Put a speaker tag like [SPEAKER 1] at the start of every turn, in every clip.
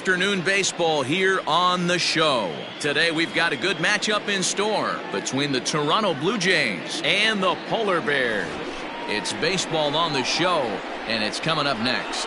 [SPEAKER 1] afternoon baseball here on the show. Today we've got a good matchup in store between the Toronto Blue Jays and the Polar Bears. It's baseball on the show, and it's coming up next.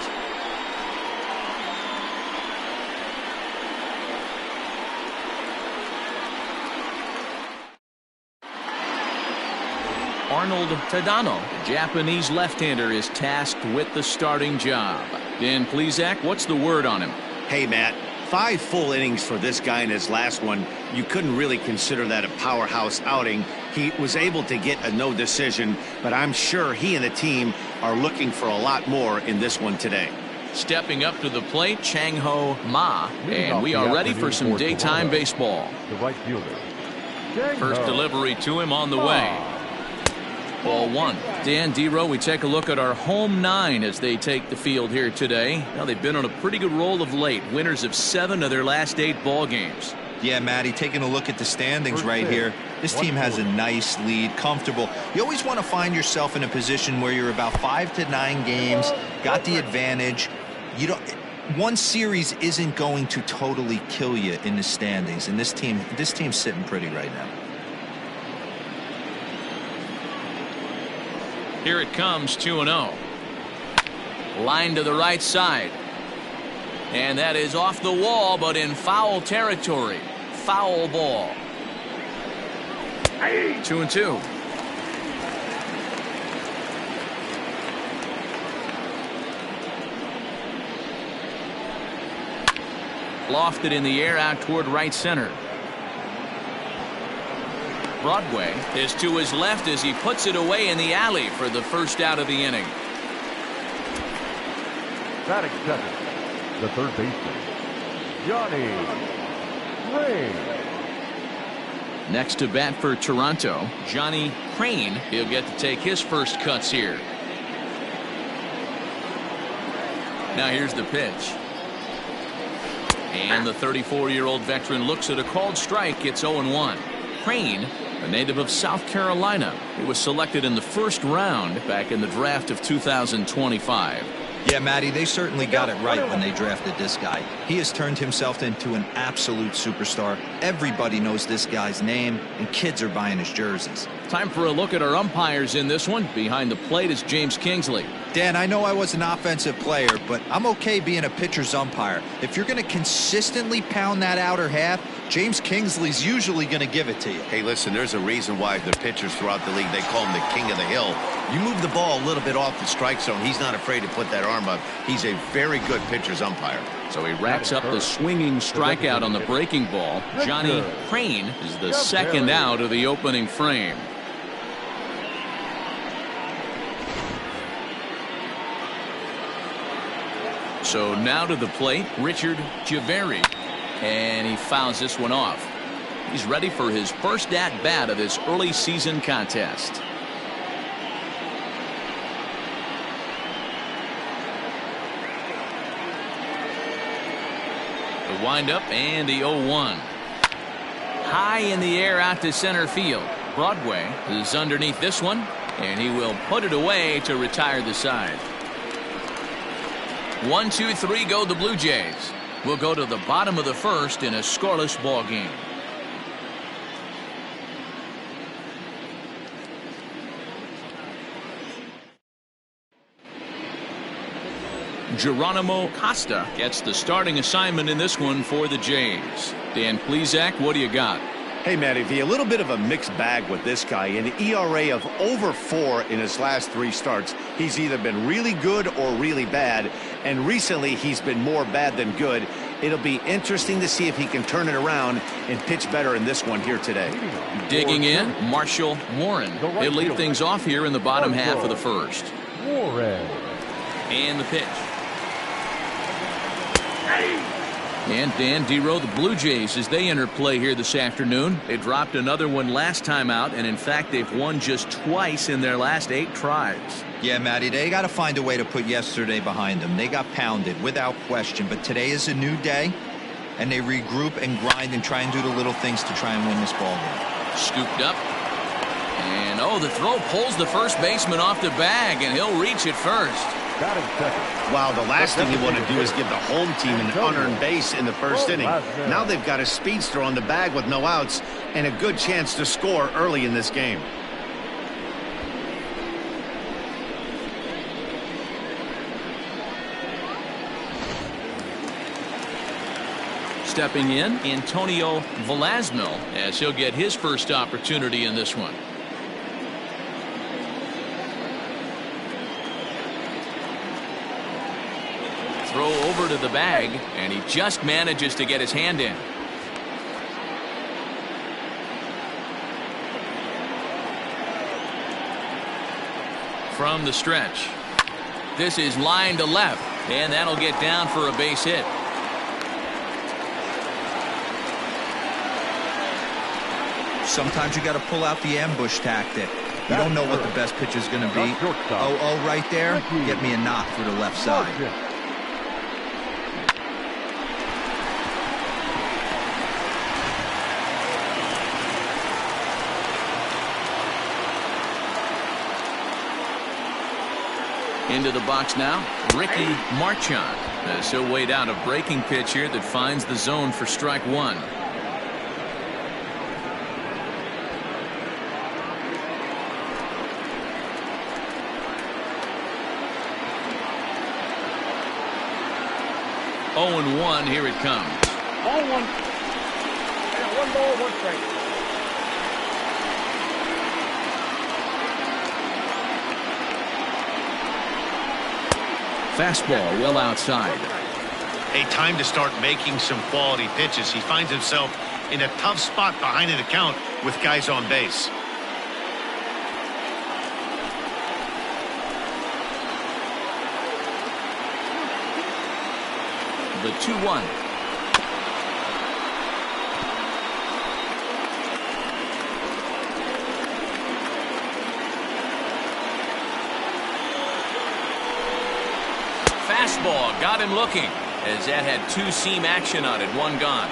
[SPEAKER 1] Arnold Tadano, the Japanese left-hander, is tasked with the starting job. Dan Plesac, what's the word on him?
[SPEAKER 2] Hey, Matt, 5 full innings for this guy in his last one. You couldn't really consider that a powerhouse outing. He was able to get a no decision, but I'm sure he and the team are looking for a lot more in this one today.
[SPEAKER 1] Stepping up to the plate, Chang-Ho Ma, and we are ready for some daytime baseball.
[SPEAKER 3] The right fielder.
[SPEAKER 1] First delivery to him on the way. Ball 1. Dan Dero, we take a look at our home 9 as they take the field here today. Now, they've been on a pretty good roll of late. Winners of 7 of their last 8 ball games.
[SPEAKER 4] Yeah, Matty, taking a look at the standings right here. This team has a nice lead, comfortable. You always want to find yourself in a position where you're about 5 to 9 games, got the advantage. You don't. One series isn't going to totally kill you in the standings, and this team's sitting pretty right now.
[SPEAKER 1] Here it comes, 2-0. Line to the right side. And that is off the wall, but in foul territory. Foul ball. 2-2. Lofted in the air out toward right center. Broadway is to his left as he puts it away in the alley for the first out of the inning.
[SPEAKER 3] Batting second, the third baseman, Johnny Crane.
[SPEAKER 1] Next to bat for Toronto, Johnny Crane. He'll get to take his first cuts here. Now here's the pitch. And the 34-year-old veteran looks at a called strike. It's 0-1. Crane, a native of South Carolina. He was selected in the first round back in the draft of 2025.
[SPEAKER 4] Yeah, Matty, they certainly got it right when they drafted this guy. He has turned himself into an absolute superstar. Everybody knows this guy's name, and kids are buying his jerseys.
[SPEAKER 1] Time for a look at our umpires in this one. Behind the plate is James Kingsley.
[SPEAKER 4] Dan, I know I was an offensive player, but I'm okay being a pitcher's umpire. If you're going to consistently pound that outer half, James Kingsley's usually going to give it to you.
[SPEAKER 2] Hey, listen, there's a reason why the pitchers throughout the league, they call him the king of the hill. You move the ball a little bit off the strike zone, he's not afraid to put that arm up. He's a very good pitcher's umpire.
[SPEAKER 1] So he racks up the swinging strikeout on the breaking ball. Johnny Crane is the second out of the opening frame. So now to the plate, Richard Javeri, and he fouls this one off. He's ready for his first at-bat of this early season contest. The windup and the 0-1. High in the air out to center field. Broadway is underneath this one, and he will put it away to retire the side. 1-2-3 go the Blue Jays. We'll go to the bottom of the first in a scoreless ball game. Geronimo Costa gets the starting assignment in this one for the Jays. Dan Plesac, what do you got?
[SPEAKER 2] Hey, Matty V, a little bit of a mixed bag with this guy. An ERA of over 4 in his last 3 starts. He's either been really good or really bad, and recently he's been more bad than good. It'll be interesting to see if he can turn it around and pitch better in this one here today.
[SPEAKER 1] Digging in, Marshall Warren. He'll lead things off here in the bottom half of the first.
[SPEAKER 3] Warren.
[SPEAKER 1] And the pitch. And Dan Dero, the Blue Jays, as they enter play here this afternoon. They dropped another one last time out, and in fact, they've won just twice in their last 8 tries.
[SPEAKER 4] Yeah, Matty, they got to find a way to put yesterday behind them. They got pounded without question, but today is a new day, and they regroup and grind and try and do the little things to try and win this ball game.
[SPEAKER 1] Scooped up. And, the throw pulls the first baseman off the bag, and he'll reach it first.
[SPEAKER 3] Batting second.
[SPEAKER 2] Wow, the last thing you want to do is give the home team an unearned base in the first inning. Now they've got a speedster on the bag with no outs and a good chance to score early in this game.
[SPEAKER 1] Stepping in, Antonio Velasmil, as he'll get his first opportunity in this one. Throw over to the bag, and he just manages to get his hand in. From the stretch. This is line to left, and that'll get down for a base hit.
[SPEAKER 4] Sometimes you got to pull out the ambush tactic. You don't know what the best pitch is going to be. Oh, right there. Get me a knock for the left side.
[SPEAKER 1] Into the box now, Ricky Marchand. As he'll wait out a breaking pitch here that finds the zone for strike one. Oh and 1, here it comes.
[SPEAKER 3] 0-1. 1 ball, 1 strike.
[SPEAKER 1] Fastball well outside.
[SPEAKER 2] A time to start making some quality pitches. He finds himself in a tough spot behind an account with guys on base.
[SPEAKER 1] The 2-1. Fastball got him looking, as that had two-seam action on it. One gone.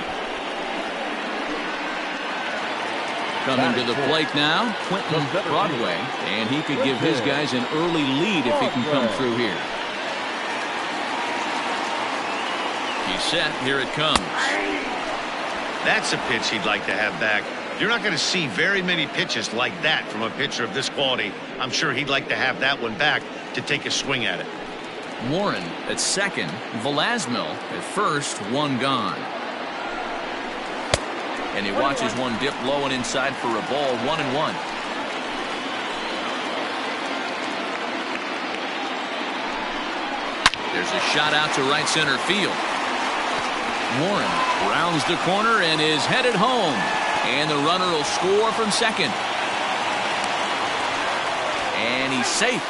[SPEAKER 1] Coming to the plate now, Quentin Broadway, and he could give his guys an early lead if he can come through here. He's set. Here it comes.
[SPEAKER 2] That's a pitch he'd like to have back. You're not going to see very many pitches like that from a pitcher of this quality. I'm sure he'd like to have that one back to take a swing at it.
[SPEAKER 1] Warren at second. Velasmil at first. One gone. And he watches one dip low and inside for a ball. 1-1. There's a shot out to right center field. Warren rounds the corner and is headed home. And the runner will score from second. And he's safe.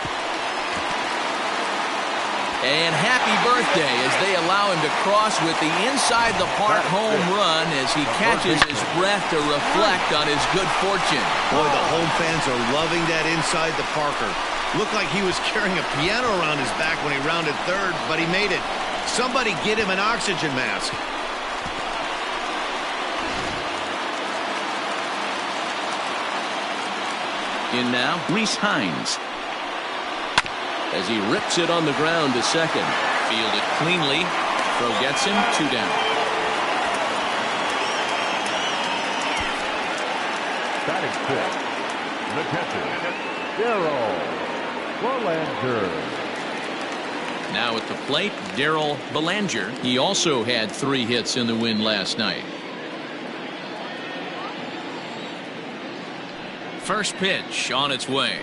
[SPEAKER 1] And happy birthday as they allow him to cross with the inside the park home run as he catches his breath to reflect on his good fortune.
[SPEAKER 2] Boy, the home fans are loving that inside the Parker. Looked like he was carrying a piano around his back when he rounded third, but he made it. Somebody get him an oxygen mask.
[SPEAKER 1] In now, Reese Hines. As he rips it on the ground to second. Fielded cleanly. Throw gets him. 2 down.
[SPEAKER 3] Batting fifth. The catcher, Darryl Belanger.
[SPEAKER 1] Now at the plate, Darryl Belanger. He also had 3 hits in the win last night. First pitch on its way.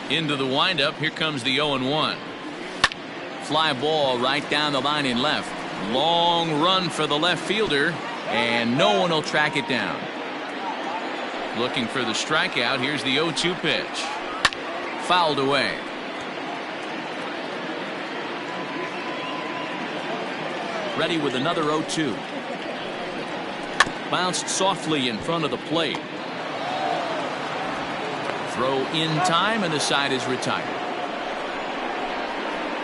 [SPEAKER 1] Into the windup. Here comes the 0-1. Fly ball right down the line in left. Long run for the left fielder, and no one will track it down. Looking for the strikeout. Here's the 0-2 pitch. Fouled away. Ready with another 0-2. Bounced softly in front of the plate. Throw in time, and the side is retired.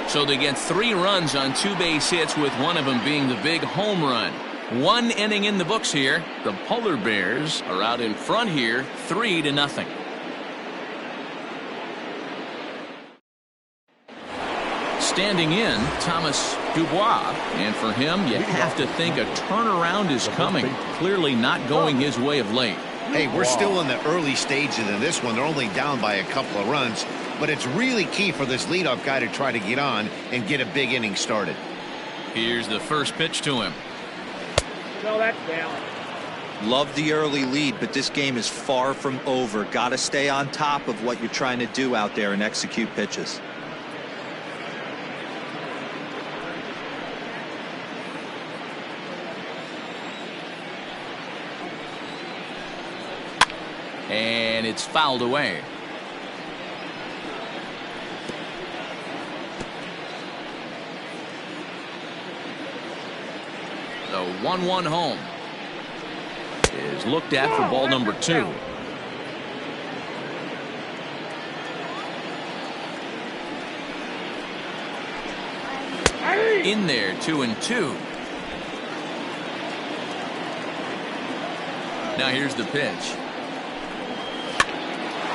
[SPEAKER 1] So they get 3 runs on 2 base hits, with one of them being the big home run. One inning in the books here. The Polar Bears are out in front here, 3-0. Standing in, Thomas Dubois, and for him, you have to think a turnaround is coming. Clearly not going his way of late.
[SPEAKER 2] Hey, we're still in the early stages of this one. They're only down by a couple of runs, but it's really key for this leadoff guy to try to get on and get a big inning started.
[SPEAKER 1] Here's the first pitch to him.
[SPEAKER 3] No, that's down.
[SPEAKER 4] Love the early lead, but this game is far from over. Got to stay on top of what you're trying to do out there and execute pitches.
[SPEAKER 1] And it's fouled away. The 1-1 home is looked at for ball number 2. In there, 2-2. Now here's the pitch.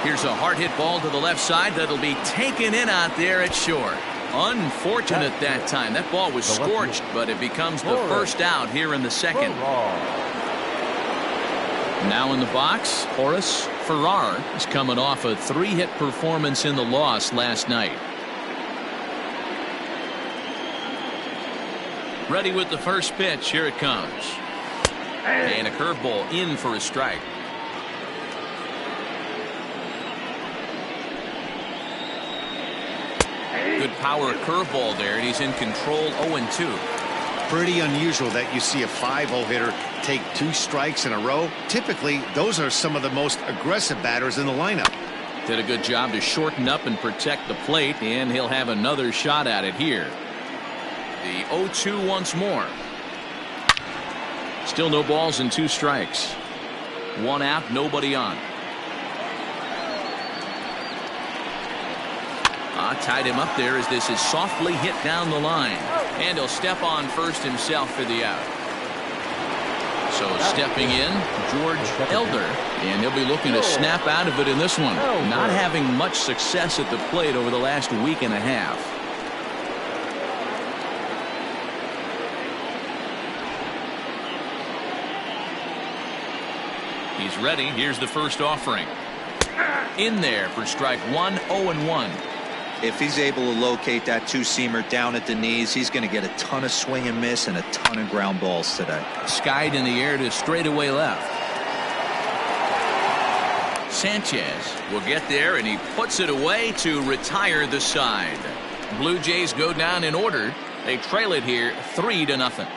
[SPEAKER 1] Here's a hard hit ball to the left side that'll be taken in out there at short. Unfortunate that time. That ball was scorched, but it becomes the first out here in the second. Now in the box, Horace Farrar is coming off a 3-hit performance in the loss last night. Ready with the first pitch. Here it comes. And a curveball in for a strike. Good power curveball there, and he's in control. 0-2.
[SPEAKER 2] Pretty unusual that you see a 5-0 hitter take 2 strikes in a row. Typically, those are some of the most aggressive batters in the lineup.
[SPEAKER 1] Did a good job to shorten up and protect the plate, and he'll have another shot at it here. The 0-2 once more. Still no balls and 2 strikes. 1 out, nobody on. Tied him up there as this is softly hit down the line. And he'll step on first himself for the out. So stepping in, George Elder. And he'll be looking to snap out of it in this one. Not having much success at the plate over the last week and a half. He's ready. Here's the first offering. In there for strike 1, 0-1.
[SPEAKER 4] If he's able to locate that 2-seamer down at the knees, he's going to get a ton of swing and miss and a ton of ground balls today.
[SPEAKER 1] Skied in the air to straightaway left. Sanchez will get there, and he puts it away to retire the side. Blue Jays go down in order. They trail it here 3-0.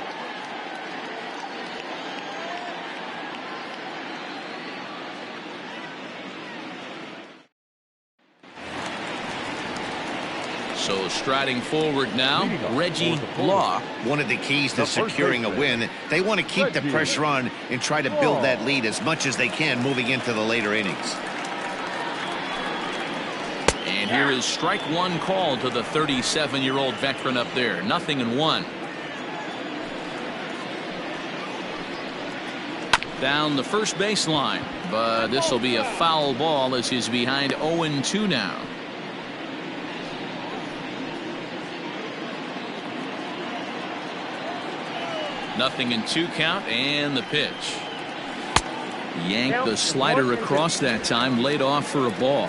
[SPEAKER 1] So striding forward now, Reggie Law.
[SPEAKER 2] One of the keys to securing a win, they want to keep the pressure on and try to build that lead as much as they can moving into the later innings.
[SPEAKER 1] And here is strike 1 called to the 37-year-old veteran up there. 0-1. Down the first baseline, but this will be a foul ball as he's behind 0-2 now. Nothing in 2 count, and the pitch. Yanked the slider across that time, laid off for a ball.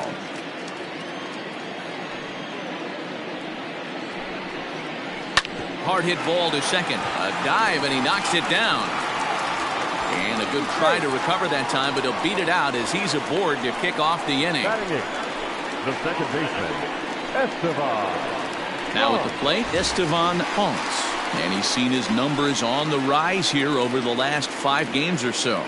[SPEAKER 1] Hard hit ball to second. A dive, and he knocks it down. And a good try to recover that time, but he'll beat it out as he's aboard to kick off the inning.
[SPEAKER 3] The second baseman, Estevan.
[SPEAKER 1] Now at the plate, Estevan Ponce. And he's seen his numbers on the rise here over the last 5 games or so.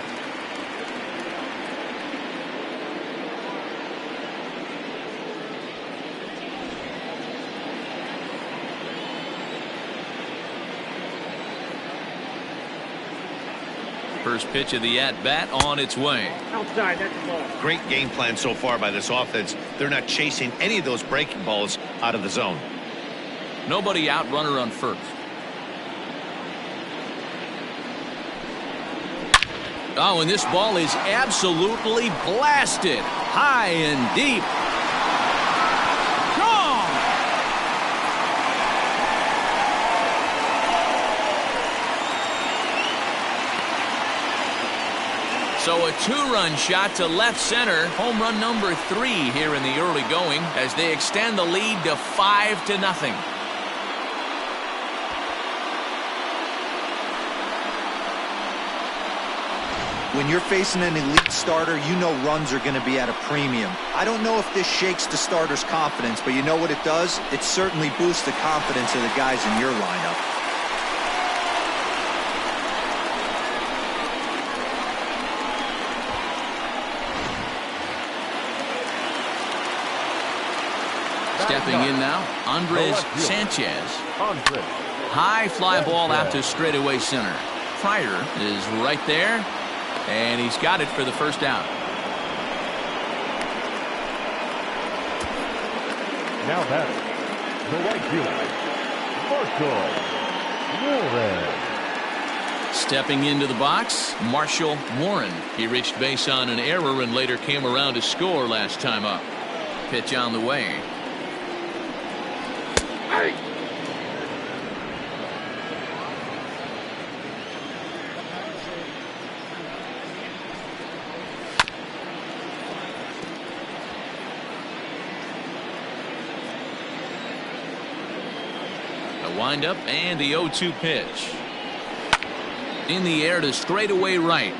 [SPEAKER 1] First pitch of the at-bat on its way.
[SPEAKER 3] Outside, that's the ball.
[SPEAKER 2] Great game plan so far by this offense. They're not chasing any of those breaking balls out of the zone.
[SPEAKER 1] Nobody out, runner on first. Oh, and this ball is absolutely blasted. High and deep. Gone! So a two-run shot to left center. Home run number 3 here in the early going as they extend the lead to 5-0.
[SPEAKER 4] When you're facing an elite starter, you know runs are going to be at a premium. I don't know if this shakes the starter's confidence, but you know what it does? It certainly boosts the confidence of the guys in your lineup.
[SPEAKER 1] Stepping in now, Andres Sanchez. High fly ball out to straightaway center. Pryor is right there, and he's got it for the first out.
[SPEAKER 3] Now batting, the right fielder, Marshall Warren.
[SPEAKER 1] Stepping into the box, Marshall Warren. He reached base on an error and later came around to score last time up. Pitch on the way. The windup and the 0-2 pitch. In the air to straightaway right.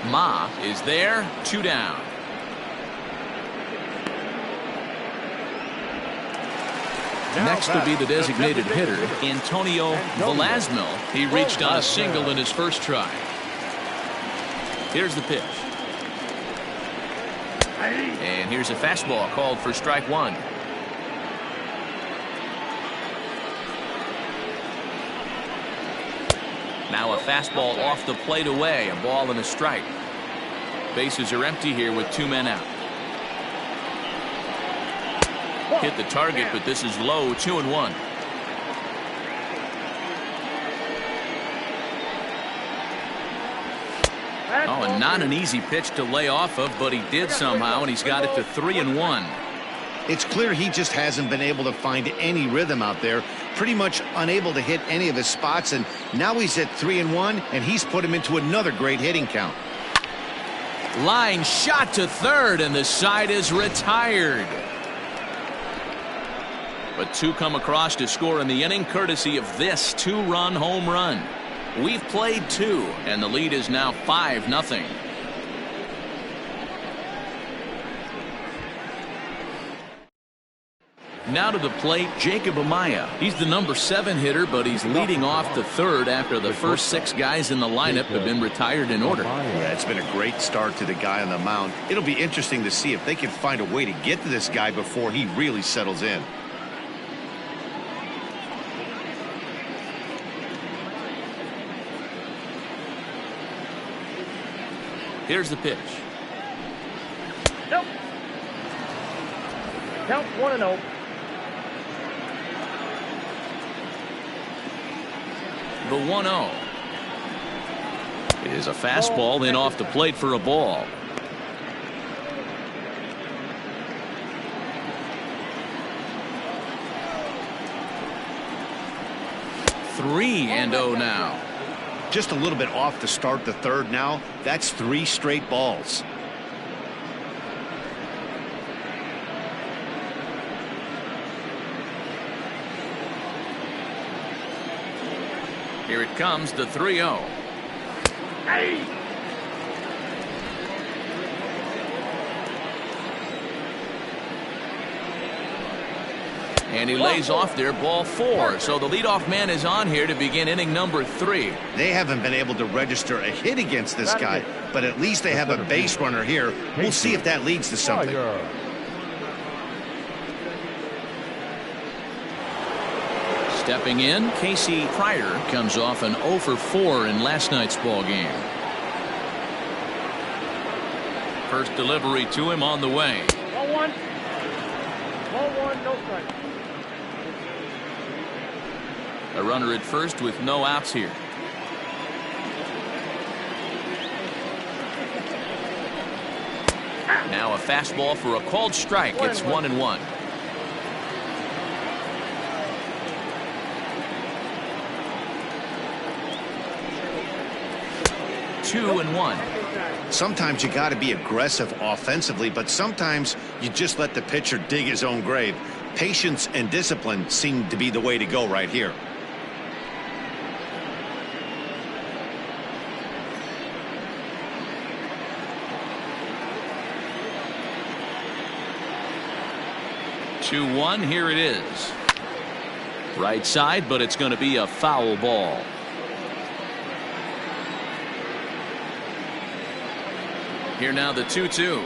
[SPEAKER 1] Ma is there, 2 down. Next will be the designated hitter, Antonio Velasmil. He reached on a single in his first try. Here's the pitch. And here's a fastball called for strike 1. Now a fastball off the plate away, a ball and a strike. Bases are empty here with 2 men out. Hit the target, but this is low, 2-1. Oh, and not an easy pitch to lay off of, but he did somehow, and he's got it to 3-1.
[SPEAKER 2] It's clear he just hasn't been able to find any rhythm out there. Pretty much unable to hit any of his spots, and now he's at 3-1, and he's put him into another great hitting count.
[SPEAKER 1] Line shot to third, and the side is retired. But 2 come across to score in the inning, courtesy of this 2-run home run. We've played 2, and the lead is now 5-0. Now to the plate, Jacob Amaya. He's the number 7 hitter, but he's leading off the third after the first 6 guys in the lineup have been retired in order.
[SPEAKER 2] Yeah, it's been a great start to the guy on the mound. It'll be interesting to see if they can find a way to get to this guy before he really settles in.
[SPEAKER 1] Here's the pitch.
[SPEAKER 3] Nope. Count 1-0.
[SPEAKER 1] The 1-0 is a fastball, then off the plate for a ball. Three and 0 now.
[SPEAKER 2] Just a little bit off to start the third now. That's 3 straight balls.
[SPEAKER 1] Here it comes, the 3-0.
[SPEAKER 3] Hey!
[SPEAKER 1] And he lays off there, ball 4. So the leadoff man is on here to begin inning number 3.
[SPEAKER 2] They haven't been able to register a hit against this guy, but at least they have a base runner here. We'll see if that leads to something.
[SPEAKER 1] Stepping in, Casey Pryor comes off an 0 for 4 in last night's ball game. First delivery to him on the way.
[SPEAKER 3] 1-1. 1-1, no strike.
[SPEAKER 1] A runner at first with no outs here. now a fastball for a called strike. It's 1-1. 2-1.
[SPEAKER 2] Sometimes you got to be aggressive offensively, but sometimes you just let the pitcher dig his own grave. Patience and discipline seem to be the way to go right here.
[SPEAKER 1] Two one. Here it is. Right side, but it's going to be a foul ball. Here now the 2-2.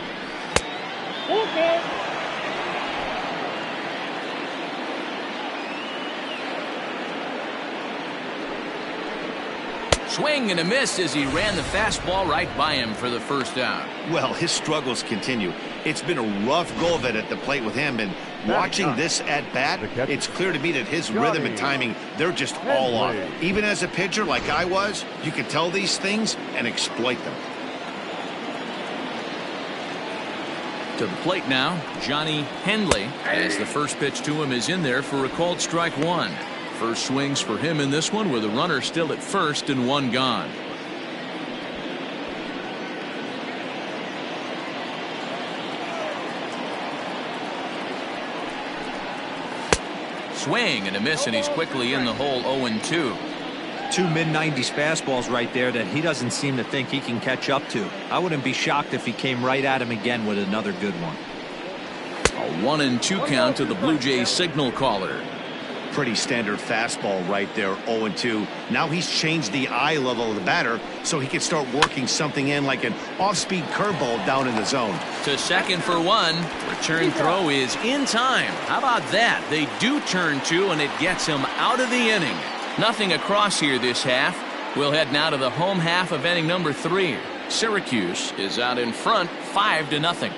[SPEAKER 1] Swing and a miss as he ran the fastball right by him for the first out.
[SPEAKER 2] Well, his struggles continue. It's been a rough go of it at the plate with him, and watching this at bat, it's clear to me that his rhythm and timing, they're just all off. Even as a pitcher like I was, you can tell these things and exploit them.
[SPEAKER 1] To the plate now, Johnny Henley, as the first pitch to him is in there for a called strike one. First swings for him in this one with a runner still at first and one gone. Swing and a miss, and he's quickly in the hole. 0-2.
[SPEAKER 4] Two mid-90s fastballs right there that he doesn't seem to think he can catch up to. I wouldn't be shocked if he came right at him again with another good one.
[SPEAKER 1] A 1-2 count to the Blue Jays signal caller.
[SPEAKER 2] Pretty standard fastball right there. 0-2. Now he's changed the eye level of the batter so he can start working something in like an off-speed curveball down in the zone.
[SPEAKER 1] To second for one. Return throw is in time. How about that? They do turn two, and it gets him out of the inning. Nothing across here this half. We'll head now to the home half of inning number 3. Syracuse is out in front 5-0.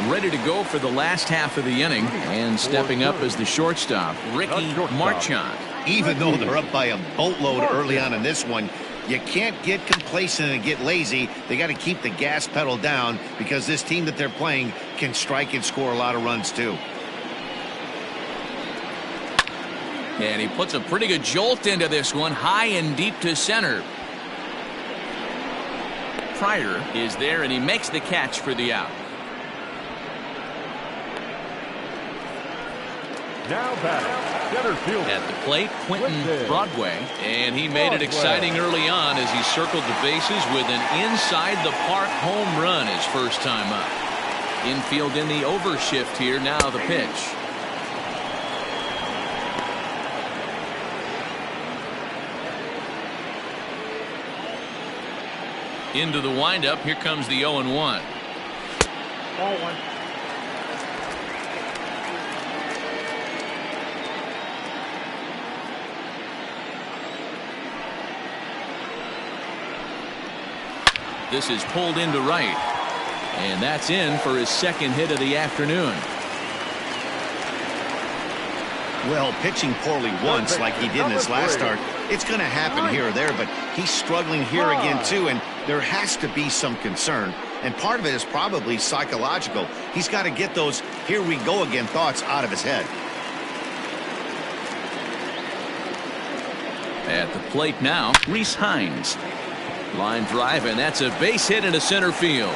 [SPEAKER 1] Ready to go for the last half of the inning, and stepping up as the shortstop, Ricky Marchand.
[SPEAKER 2] Even though they're up by a boatload early on in this one, you can't get complacent and get lazy. They got to keep the gas pedal down because this team that they're playing can strike and score a lot of runs too.
[SPEAKER 1] And he puts a pretty good jolt into this one, high and deep to center. Pryor is there, and he makes the catch for the out.
[SPEAKER 3] Now back, center field.
[SPEAKER 1] At the plate, Quentin Broadway, and he made it exciting early on as he circled the bases with an inside-the-park home run his first time up. Infield in the overshift here. Now the pitch. Into the windup. Here comes the 0-1.
[SPEAKER 3] Ball one.
[SPEAKER 1] This is pulled into right, and that's in for his second hit of the afternoon.
[SPEAKER 2] Well, pitching poorly once like he did in his last start, it's going to happen here or there, but he's struggling here again too, and there has to be some concern, and part of it is probably psychological. He's got to get those here we go again thoughts out of his head.
[SPEAKER 1] At the plate now, Reese Hines. Line drive, and that's a base hit into center field.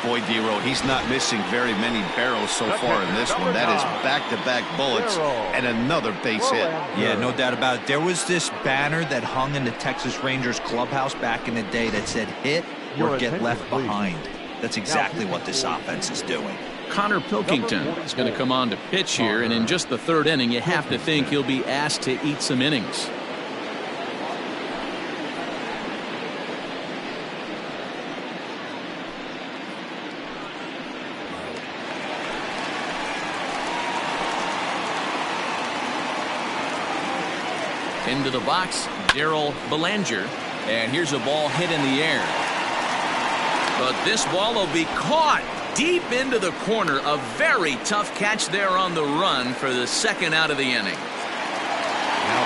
[SPEAKER 2] Boy, D-Row, he's not missing very many barrels so far in this one. That is back-to-back bullets and another base hit.
[SPEAKER 4] Yeah, no doubt about it. There was this banner that hung in the Texas Rangers clubhouse back in the day that said hit or get left behind. That's exactly what this offense is doing.
[SPEAKER 1] Connor Pilkington is going to come on to pitch here, and in just the third inning, you have to think he'll be asked to eat some innings. Into the box, Darryl Belanger, and here's a ball hit in the air. But this ball will be caught deep into the corner. A very tough catch there on the run for the second out of the inning.
[SPEAKER 4] Now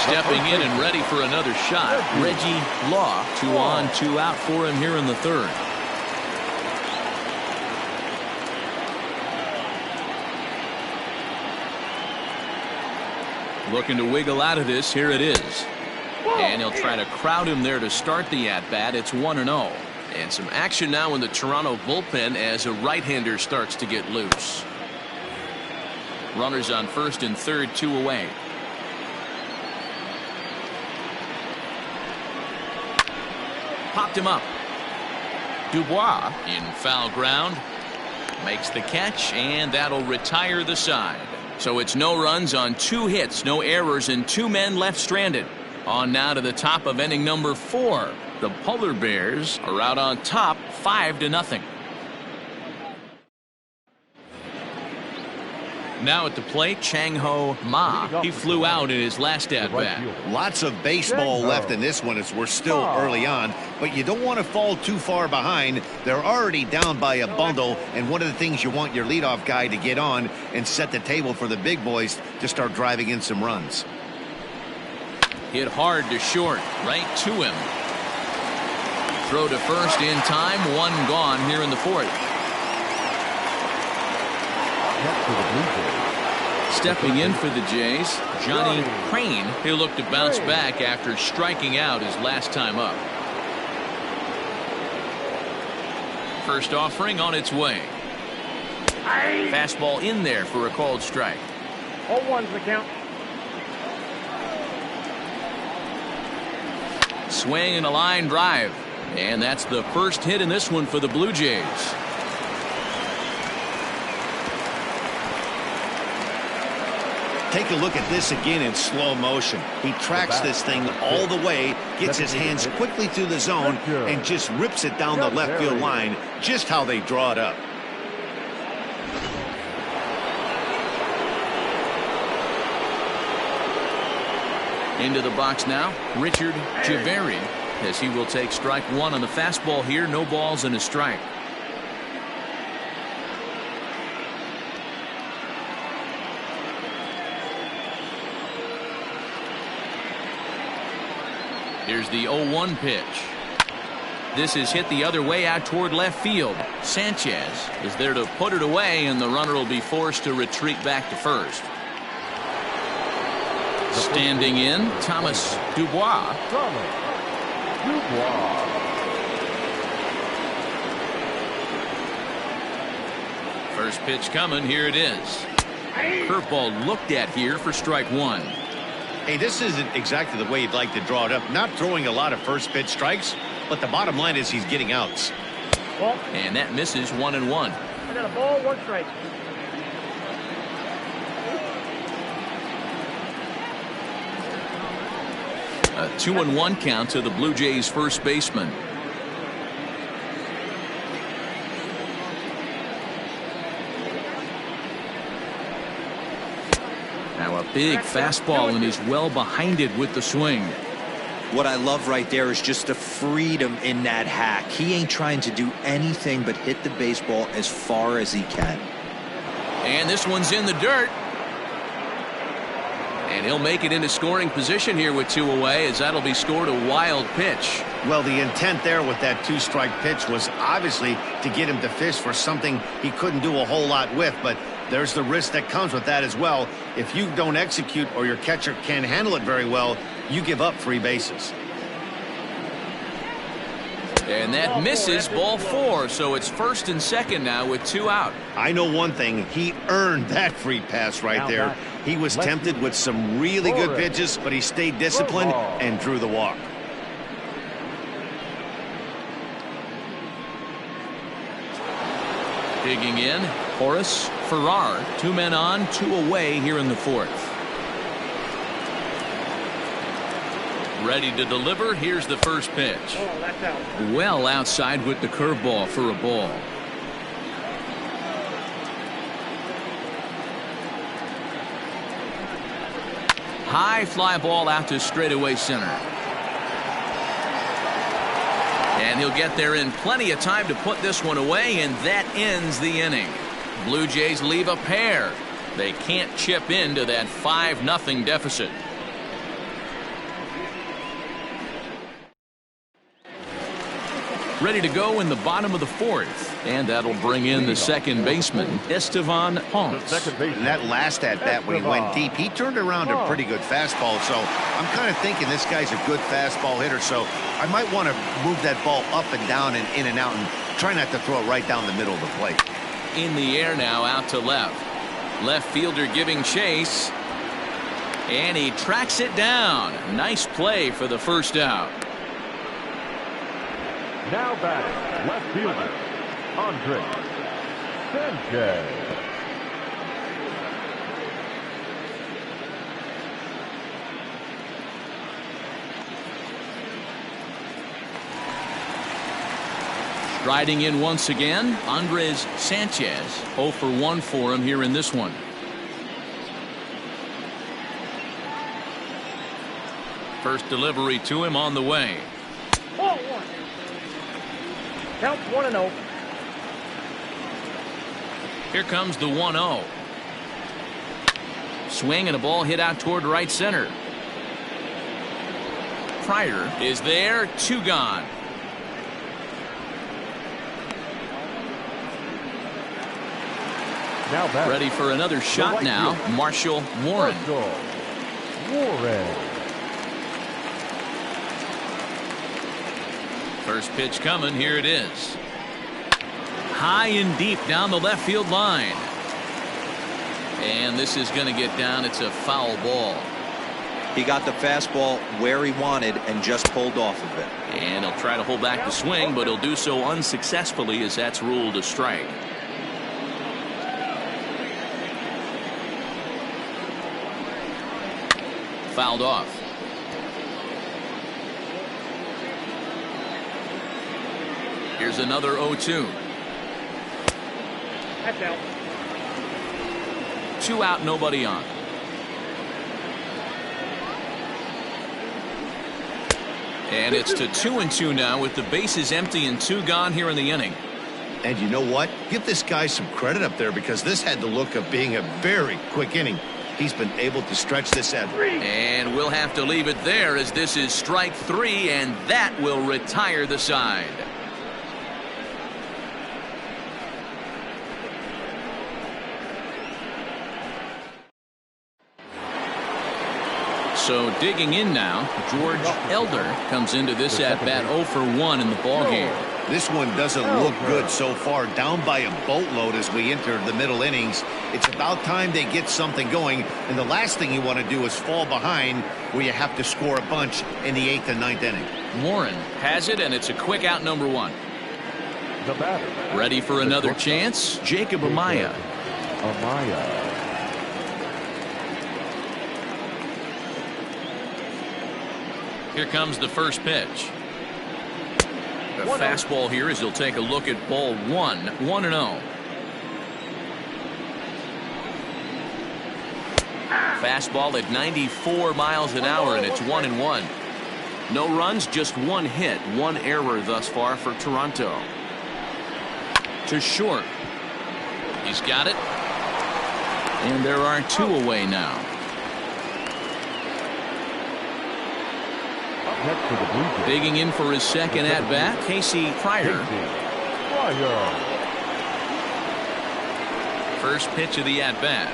[SPEAKER 1] Stepping in and ready for another shot, Reggie Law. 2 on, 2 out for him here in the third. Looking to wiggle out of this. Here it is. And he'll try to crowd him there to start the at-bat. It's 1-0. And some action now in the Toronto bullpen as a right-hander starts to get loose. Runners on first and third, 2 away. Popped him up. Dubois in foul ground. Makes the catch, and that'll retire the side. So it's no runs on 2 hits, no errors, and 2 men left stranded. On now to the top of inning number 4. The Polar Bears are out on top 5-0. Now at the plate, Chang-Ho Ma. He flew out in his last at-bat.
[SPEAKER 2] Lots of baseball left in this one as we're still early on, but you don't want to fall too far behind. They're already down by a bundle, and one of the things you want your leadoff guy to get on and set the table for the big boys to start driving in some runs.
[SPEAKER 1] Hit hard to short, right to him. Throw to first in time, 1 gone here in the 4th. Stepping in for the Jays, Johnny Crane. He'll look to bounce back after striking out his last time up. First offering on its way. Fastball in there for a called strike.
[SPEAKER 3] 0-1's the count.
[SPEAKER 1] Swing and a line drive. And that's the first hit in this one for the Blue Jays.
[SPEAKER 2] Take a look at this again in slow motion. He tracks this thing all the way, gets his hands quickly through the zone, and just rips it down the left field line, just how they draw it up.
[SPEAKER 1] Into the box now, Richard Javeri, as he will take strike 1 on the fastball here. No balls and a strike. Here's the 0-1 pitch. This is hit the other way out toward left field. Sanchez is there to put it away, and the runner will be forced to retreat back to first. Standing in, Thomas Dubois. First pitch coming. Here it is. Curveball looked at here for strike 1.
[SPEAKER 2] Hey, this isn't exactly the way you'd like to draw it up. Not throwing a lot of first pitch strikes, but the bottom line is he's getting outs.
[SPEAKER 1] And that misses 1-1.
[SPEAKER 3] I got a ball, 1 strike.
[SPEAKER 1] A 2-1 count to the Blue Jays first baseman. Now a big fastball, and he's well behind it with the swing.
[SPEAKER 4] What I love right there is just the freedom in that hack. He ain't trying to do anything but hit the baseball as far as he can.
[SPEAKER 1] And this one's in the dirt. And he'll make it into scoring position here with 2 away, as that'll be scored a wild pitch.
[SPEAKER 2] Well, the intent there with that 2-strike pitch was obviously to get him to fish for something he couldn't do a whole lot with, but there's the risk that comes with that as well. If you don't execute or your catcher can't handle it very well, you give up free bases.
[SPEAKER 1] And that misses, ball 4, so it's first and second now with 2 out.
[SPEAKER 2] I know one thing, he earned that free pass right there. He was tempted with some really good pitches, but he stayed disciplined and drew the walk.
[SPEAKER 1] Digging in, Horace Farrar. 2 men on, 2 away here in the 4th. Ready to deliver. Here's the first pitch. Well outside with the curveball for a ball. High fly ball out to straightaway center. And he'll get there in plenty of time to put this one away, and that ends the inning. Blue Jays leave a pair. They can't chip into that 5-0 deficit. Ready to go in the bottom of the fourth. And that'll bring in the second baseman, Estevan Ponce.
[SPEAKER 2] And that last at-bat when he went deep, he turned around a pretty good fastball. So I'm kind of thinking this guy's a good fastball hitter. So I might want to move that ball up and down and in and out and try not to throw it right down the middle of the plate.
[SPEAKER 1] In the air now, out to left. Left fielder giving chase. And he tracks it down. Nice play for the first out.
[SPEAKER 3] Now batting, left fielder, Andre Sanchez.
[SPEAKER 1] Striding in once again, Andres Sanchez. 0 for 1 for him here in this one. First delivery to him on the way.
[SPEAKER 3] Ball one. Count 1-0.
[SPEAKER 1] Here comes the 1-0. Swing and a ball hit out toward right center. Pryor is there, 2 gone.
[SPEAKER 3] Now back.
[SPEAKER 1] Ready for another shot now, Marshall Warren.
[SPEAKER 3] Warren.
[SPEAKER 1] First pitch coming, here it is. High and deep down the left field line. And this is going to get down. It's a foul ball.
[SPEAKER 4] He got the fastball where he wanted and just pulled off of it.
[SPEAKER 1] And he'll try to hold back the swing, but he'll do so unsuccessfully as that's ruled a strike. Fouled off. Here's another 0-2.
[SPEAKER 3] That's out.
[SPEAKER 1] 2 out, nobody on. And it's to 2-2 now with the bases empty and 2 gone here in the inning.
[SPEAKER 2] And you know what? Give this guy some credit up there because this had the look of being a very quick inning. He's been able to stretch this out.
[SPEAKER 1] And we'll have to leave it there as this is strike 3, and that will retire the side. So digging in now, George Elder comes into this at-bat 0 for 1 in the ballgame.
[SPEAKER 2] This one doesn't look good so far. Down by a boatload as we enter the middle innings. It's about time they get something going. And the last thing you want to do is fall behind where you have to score a bunch in the 8th and 9th inning.
[SPEAKER 1] Warren has it, and it's a quick out, number 1.
[SPEAKER 3] The batter.
[SPEAKER 1] Ready for another chance, Jacob Amaya. Here comes the first pitch. A fastball here as he'll take a look at ball 1, 1-0. Fastball at 94 miles an hour, and it's 1-1. No runs, just 1 hit, 1 error thus far for Toronto. To short. He's got it. And there are 2 away now.
[SPEAKER 3] Next to the Bluejays.
[SPEAKER 1] Digging in for his second at-bat, Casey Pryor. First pitch of the at-bat.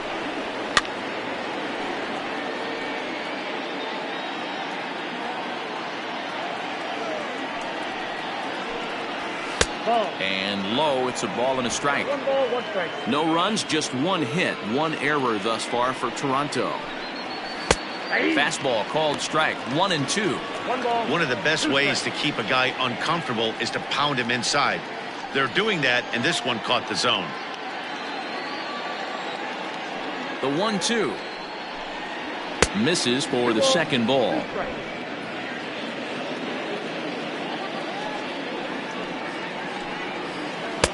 [SPEAKER 1] And low, it's a ball and a strike.
[SPEAKER 3] 1 ball, 1 strike.
[SPEAKER 1] No runs, just 1 hit, 1 error thus far for Toronto. Fastball called strike, 1-2.
[SPEAKER 3] 1 ball.
[SPEAKER 2] One of the best ways to keep a guy uncomfortable is to pound him inside. They're doing that, and this one caught the zone.
[SPEAKER 1] The 1-2. Misses for the second ball.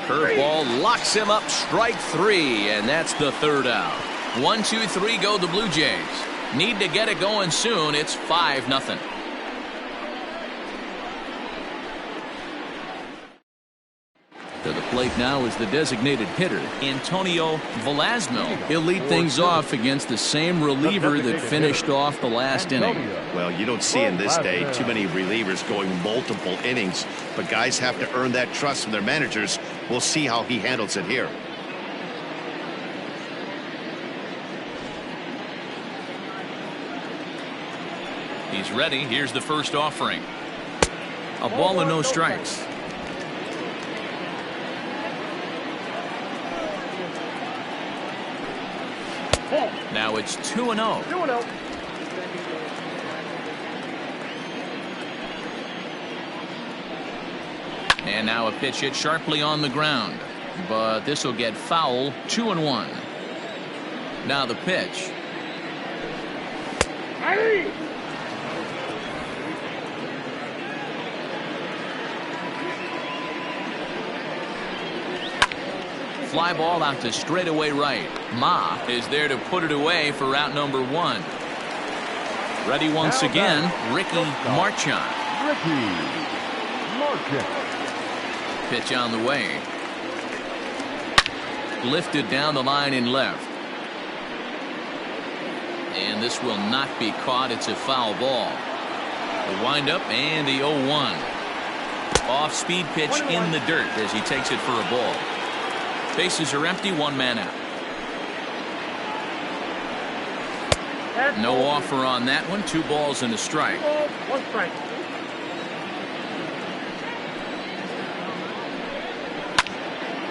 [SPEAKER 1] Curveball locks him up, strike 3, and that's the third out. 1, 2, 3 go the Blue Jays. Need to get it going soon. It's 5-0. To the plate now is the designated hitter, Antonio Velasquez. He'll lead things off against the same reliever that finished off the last inning.
[SPEAKER 2] Well, you don't see in this day too many relievers going multiple innings, but guys have to earn that trust from their managers. We'll see how he handles it here.
[SPEAKER 1] He's ready. Here's the first offering. A ball and no strikes. Now it's 2-0.
[SPEAKER 3] 2-0.
[SPEAKER 1] And now a pitch hit sharply on the ground, but this will get foul. 2-1. Now the pitch.
[SPEAKER 3] Hey!
[SPEAKER 1] Fly ball out to straightaway right. Ma is there to put it away for out number 1. Ready once again, Ricky Marchand.
[SPEAKER 3] Ricky Marchand.
[SPEAKER 1] Pitch on the way. Lifted down the line in left. And this will not be caught. It's a foul ball. The windup and the 0-1. Off speed pitch in the dirt as he takes it for a ball. Bases are empty, 1 man out. No offer on that one. 2 balls and a strike.
[SPEAKER 3] 1 strike.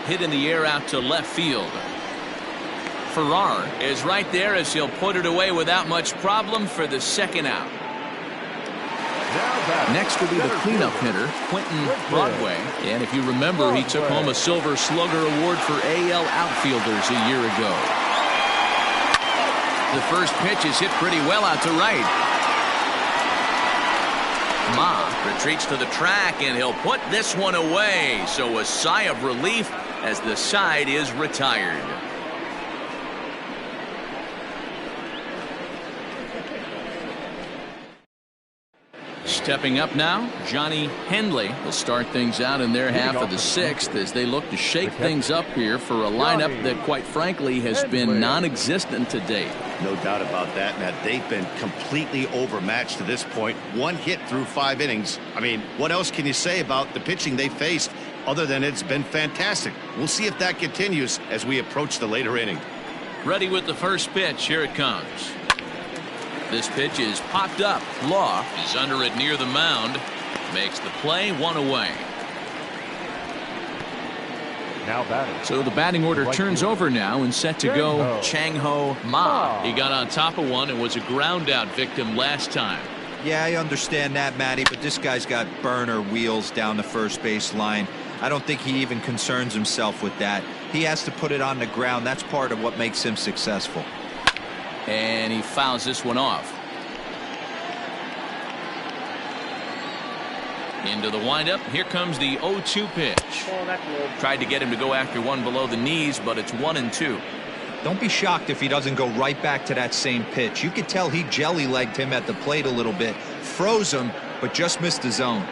[SPEAKER 1] Hit in the air out to left field. Farrar is right there as he'll put it away without much problem for the second out. Next will be the cleanup hitter, Quentin Broadway. And if you remember, he took home a Silver Slugger Award for AL outfielders a year ago. The first pitch is hit pretty well out to right. Ma retreats to the track, and he'll put this one away. So a sigh of relief as the side is retired. Stepping up now, Johnny Hendley will start things out in their half of the 6th as they look to shake things up here for a lineup that, quite frankly, has been non-existent to date.
[SPEAKER 2] No doubt about that, Matt. They've been completely overmatched to this point. 1 hit through 5 innings. I mean, what else can you say about the pitching they faced other than it's been fantastic? We'll see if that continues as we approach the later inning.
[SPEAKER 1] Ready with the first pitch. Here it comes. This pitch is popped up. Law is under it near the mound. Makes the play, 1 away.
[SPEAKER 3] Now batting.
[SPEAKER 1] So the batting order turns over now and set to go Chang-Ho Ma. He got on top of one and was a ground out victim last time.
[SPEAKER 4] Yeah, I understand that, Matty, but this guy's got burner wheels down the first base line. I don't think he even concerns himself with that. He has to put it on the ground. That's part of what makes him successful.
[SPEAKER 1] And he fouls this one off. Into the windup. Here comes the 0-2 pitch. Tried to get him to go after one below the knees, but it's 1-2.
[SPEAKER 4] Don't be shocked if he doesn't go right back to that same pitch. You could tell he jelly-legged him at the plate a little bit. Froze him, but just missed the zone.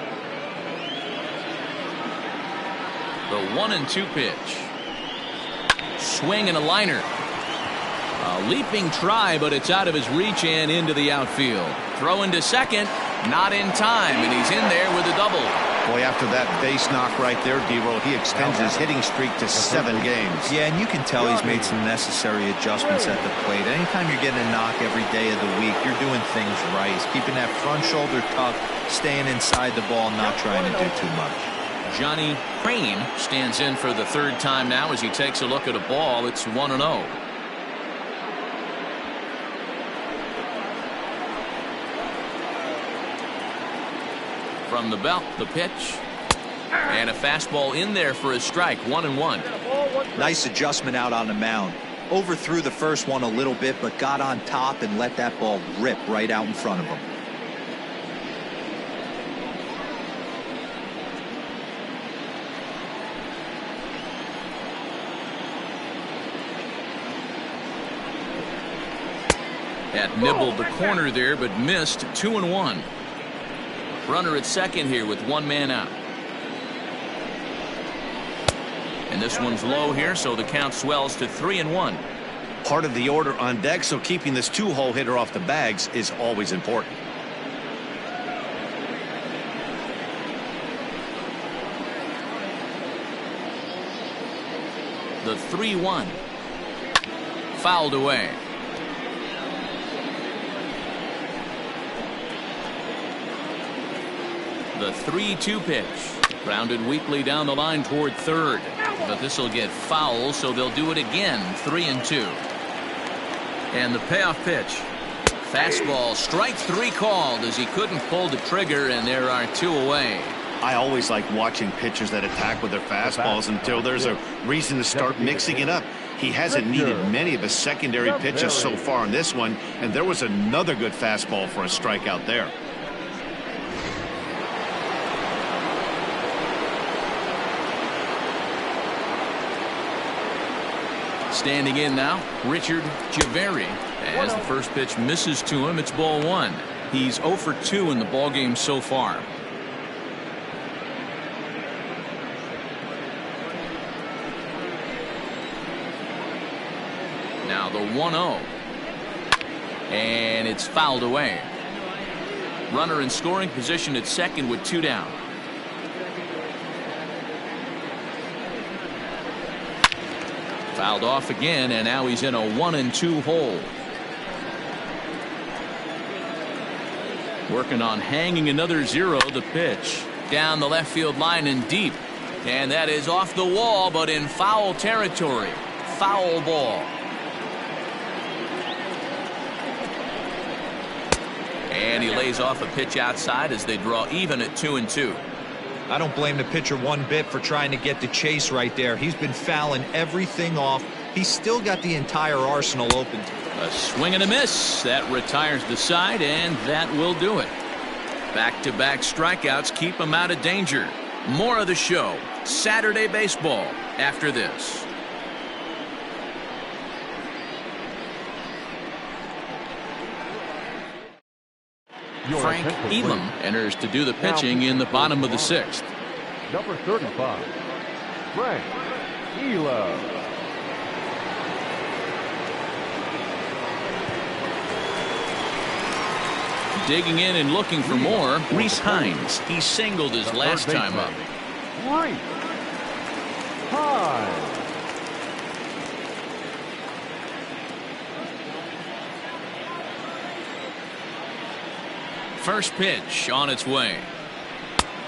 [SPEAKER 1] The 1-2 pitch. Swing and a liner. A leaping try, but it's out of his reach and into the outfield. Throw into second, not in time, and he's in there with a double.
[SPEAKER 2] Boy, after that base knock right there, D-Roll, he extends his hitting streak to 7 games.
[SPEAKER 4] Yeah, and you can tell he's made some necessary adjustments at the plate. Anytime you're getting a knock every day of the week, you're doing things right. He's keeping that front shoulder tucked, staying inside the ball, not trying to do too much.
[SPEAKER 1] Johnny Crane stands in for the 3rd time now as he takes a look at a ball. It's 1-0. From the belt, the pitch. And a fastball in there for a strike. 1-1.
[SPEAKER 4] Nice adjustment out on the mound. Overthrew the first one a little bit, but got on top and let that ball rip right out in front of him.
[SPEAKER 1] Had nibbled the corner there, but missed. 2-1. Runner at second here with 1 man out. And this one's low here, so the count swells to 3-1.
[SPEAKER 2] Part of the order on deck, so keeping this 2-hole hitter off the bags is always important.
[SPEAKER 1] The 3-1. Fouled away. The 3-2 pitch. Grounded weakly down the line toward third. But this will get foul, so they'll do it again. 3-2. And the payoff pitch. Fastball, strike 3 called as he couldn't pull the trigger, and there are 2 away.
[SPEAKER 2] I always like watching pitchers that attack with their fastballs until there's a reason to start mixing it up. He hasn't needed many of his secondary pitches so far in this one, and there was another good fastball for a strikeout there.
[SPEAKER 1] Standing in now, Richard Javeri. As the first pitch misses to him, it's ball 1. He's 0 for 2 in the ballgame so far. Now the 1-0. And it's fouled away. Runner in scoring position at second with 2 down. Fouled off again, and now he's in a 1-2 hole. Working on hanging another 0. The pitch down the left field line and deep. And that is off the wall, but in foul territory. Foul ball. And he lays off a pitch outside as they draw even at 2-2.
[SPEAKER 4] I don't blame the pitcher one bit for trying to get the chase right there. He's been fouling everything off. He's still got the entire arsenal open.
[SPEAKER 1] A swing and a miss. That retires the side, and that will do it. Back-to-back strikeouts keep him out of danger. More of the show, Saturday Baseball, after this. Frank Elam enters to do the pitching in the bottom of the 6th.
[SPEAKER 3] Number 35, Frank Elam.
[SPEAKER 1] Digging in and looking for more, Reese Hines. He singled his last time up.
[SPEAKER 3] Reese Hines.
[SPEAKER 1] First pitch on its way.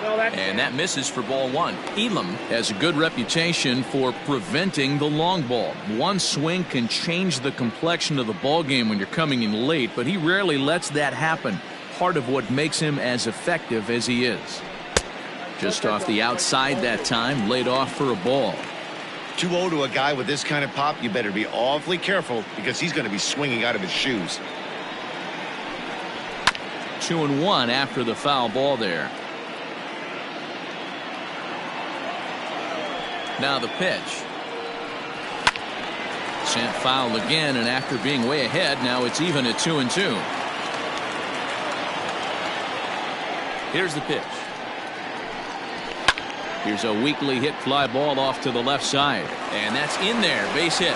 [SPEAKER 1] And that misses for ball 1. Elam has a good reputation for preventing the long ball. One swing can change the complexion of the ball game when you're coming in late, but he rarely lets that happen. Part of what makes him as effective as he is. Just off the outside that time, laid off for a ball.
[SPEAKER 2] 2-0 to a guy with this kind of pop, you better be awfully careful because he's going to be swinging out of his shoes.
[SPEAKER 1] 2-1 after the foul ball there. Now the pitch. Sent foul again, and after being way ahead, now it's even at 2-2. Here's the pitch. Here's a weakly hit fly ball off to the left side, and that's in there. Base hit.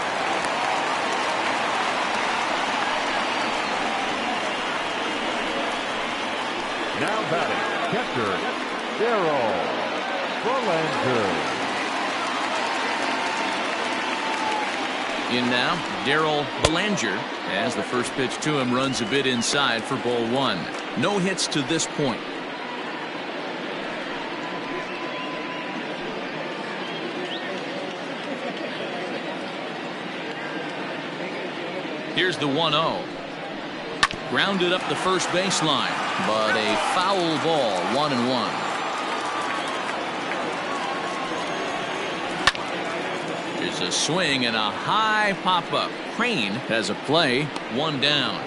[SPEAKER 3] Now batting, catcher, Darryl Belanger.
[SPEAKER 1] In now, Darryl Belanger, as the first pitch to him runs a bit inside for ball 1. No hits to this point. Here's the 1-0. Grounded up the first baseline, but a foul ball, 1-1. Here's a swing and a high pop-up. Crane has a play, 1 down.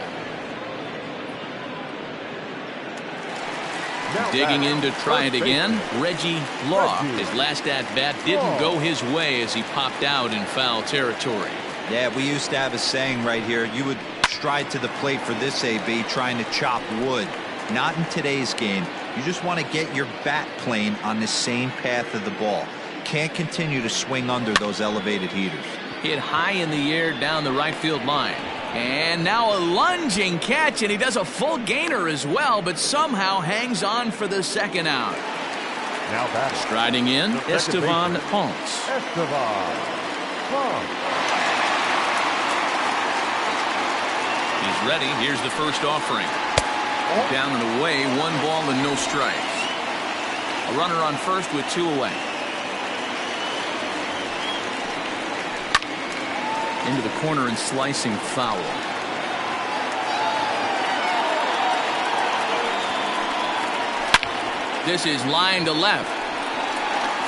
[SPEAKER 1] Digging in to try it again, Reggie Law. His last at-bat didn't go his way as he popped out in foul territory.
[SPEAKER 4] Yeah, we used to have a saying right here. You would stride to the plate for this AB, trying to chop wood. Not in today's game. You just want to get your bat plane on the same path of the ball. Can't continue to swing under those elevated heaters.
[SPEAKER 1] Hit high in the air down the right field line. And now a lunging catch, and he does a full gainer as well, but somehow hangs on for the second out.
[SPEAKER 3] Now batting.
[SPEAKER 1] Striding in, Estevan Ponce.
[SPEAKER 3] Estevan Ponce.
[SPEAKER 1] He's ready. Here's the first offering. Down and away, 1 ball and no strikes. A runner on first with 2 away. Into the corner and slicing foul. This is line to left.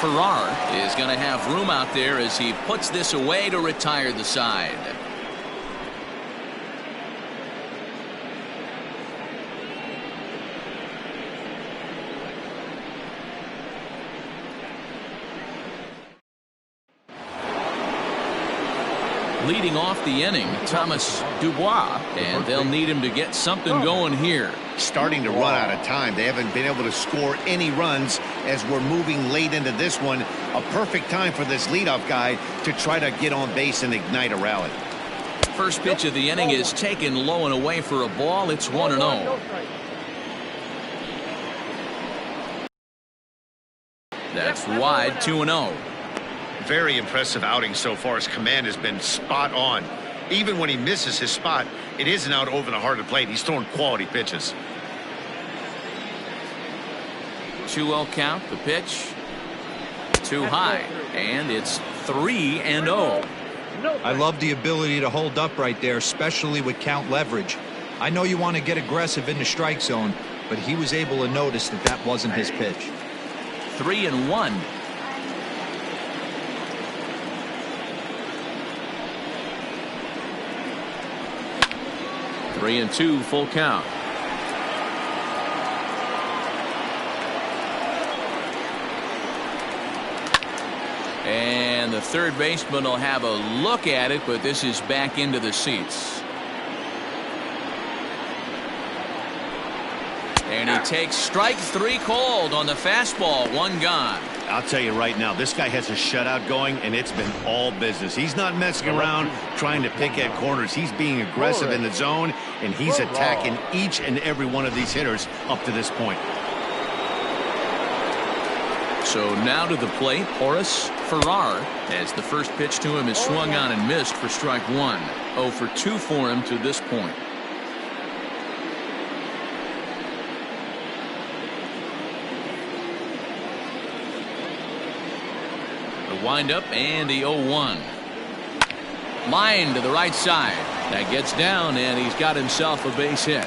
[SPEAKER 1] Farrar is going to have room out there as he puts this away to retire the side. Leading off the inning, Thomas Dubois, and they'll need him to get something going here.
[SPEAKER 2] Starting to run out of time. They haven't been able to score any runs as we're moving late into this one. A perfect time for this leadoff guy to try to get on base and ignite a rally.
[SPEAKER 1] First pitch of the inning is taken low and away for a ball. It's 1-0. That's wide, 2-0.
[SPEAKER 2] Very impressive outing so far. His command has been spot on. Even when he misses his spot, it isn't out over the heart of the plate. He's throwing quality pitches.
[SPEAKER 1] 2-0 count. The pitch too high, and it's 3-0.
[SPEAKER 4] I love the ability to hold up right there, especially with count leverage. I know you want to get aggressive in the strike zone, but he was able to notice that that wasn't his pitch.
[SPEAKER 1] 3-1. Three and 2, full count. And the third baseman will have a look at it, but this is back into the seats. And he takes strike 3 called on the fastball. 1 gone.
[SPEAKER 2] I'll tell you right now, this guy has a shutout going, and it's been all business. He's not messing around trying to pick at corners. He's being aggressive in the zone, and he's attacking each and every one of these hitters up to this point.
[SPEAKER 1] So now to the plate, Horace Farrar, as the first pitch to him is swung on and missed for strike 1. 0 for 2 for him to this point. Windup and the 0-1. Line to the right side. That gets down, and he's got himself a base hit.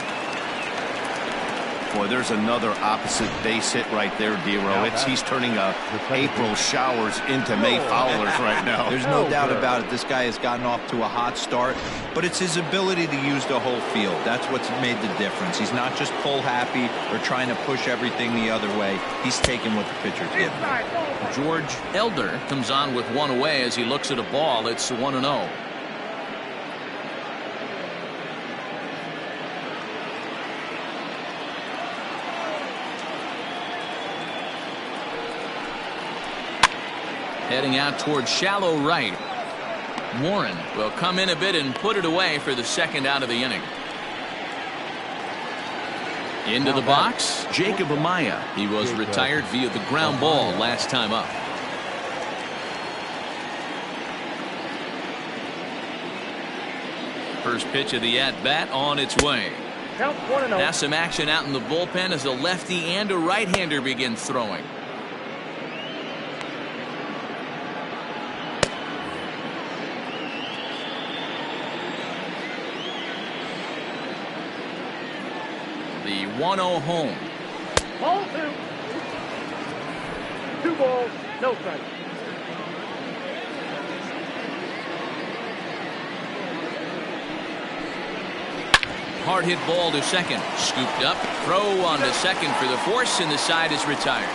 [SPEAKER 2] Boy, there's another opposite base hit right there, D-Row. He's turning April showers into May foulers right now.
[SPEAKER 4] There's no doubt about it. This guy has gotten off to a hot start, but it's his ability to use the whole field. That's what's made the difference. He's not just pull happy or trying to push everything the other way. He's taking what the pitcher's giving him.
[SPEAKER 1] George Elder comes on with 1 away as he looks at a ball. It's 1-0. Heading out towards shallow right. Warren will come in a bit and put it away for the second out of the inning. Into the box, Jacob Amaya. He was retired via the ground ball last time up. First pitch of the at-bat on its way. Now some action out in the bullpen as a lefty and a right-hander begin throwing. The 1-0 home.
[SPEAKER 3] Ball 2. 2 balls, no strikes.
[SPEAKER 1] Hard hit ball to second. Scooped up. Throw on to second for the force, and the side is retired.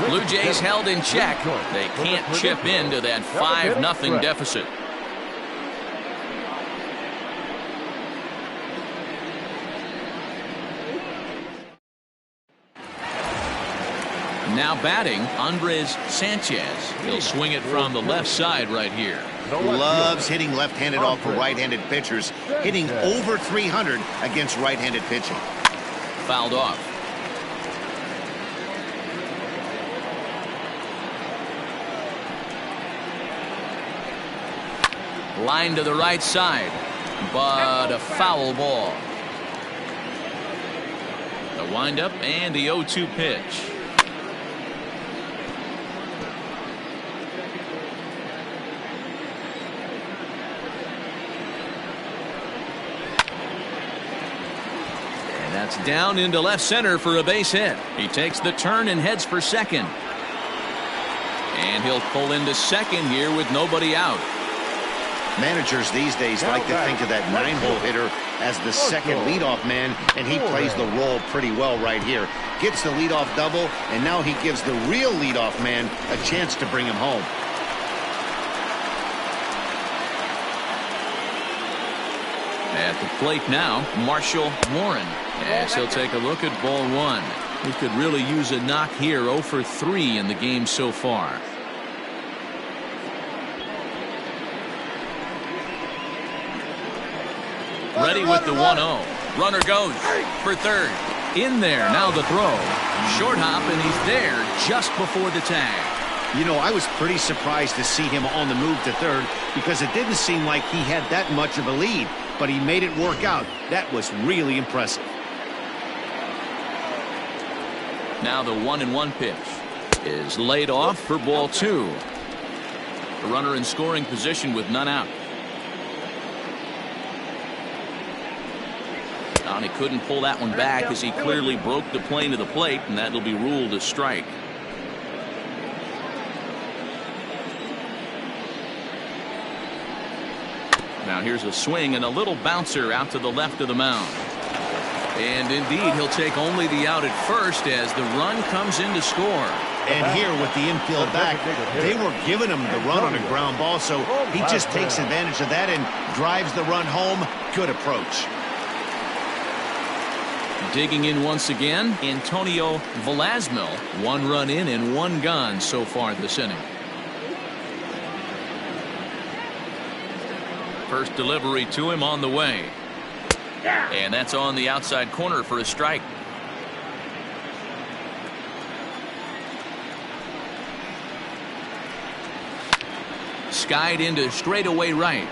[SPEAKER 1] Blue Jays held in check. They can't chip into that 5-0 deficit. Now batting, Andres Sanchez. He'll swing it from the left side right here.
[SPEAKER 2] Loves hitting left-handed off for right-handed pitchers, hitting over 300 against right-handed pitching.
[SPEAKER 1] Fouled off. Line to the right side, but a foul ball. The windup and the 0-2 pitch. That's down into left center for a base hit. He takes the turn and heads for second. And he'll pull into second here with nobody out.
[SPEAKER 2] Managers these days like to think of that 9-hole hitter as the second leadoff man, and he plays the role pretty well right here. Gets the leadoff double, and now he gives the real leadoff man a chance to bring him home.
[SPEAKER 1] At the plate now, Marshall Warren, as he'll take a look at ball one. He could really use a knock here. 0 for 3 in the game so far. Ready with the 1-0. Runner goes for third. In there, now the throw. Short hop, and he's there just before the tag.
[SPEAKER 2] You know, I was pretty surprised to see him on the move to third because it didn't seem like he had that much of a lead, but he made it work out. That was really impressive.
[SPEAKER 1] Now the 1-1 pitch is laid off for ball two. The runner in scoring position with none out. And he couldn't pull that one back as he clearly broke the plane to the plate, and that'll be ruled a strike. Now here's a swing and a little bouncer out to the left of the mound. And indeed, he'll take only the out at first as the run comes in to score.
[SPEAKER 2] And here with the infield back, they were giving him the run on a ground ball, so he just takes advantage of that and drives the run home. Good approach.
[SPEAKER 1] Digging in once again, Antonio Velasmil. 1 run in and 1 gone so far this inning. First delivery to him on the way. And that's on the outside corner for a strike. Skied into straightaway right.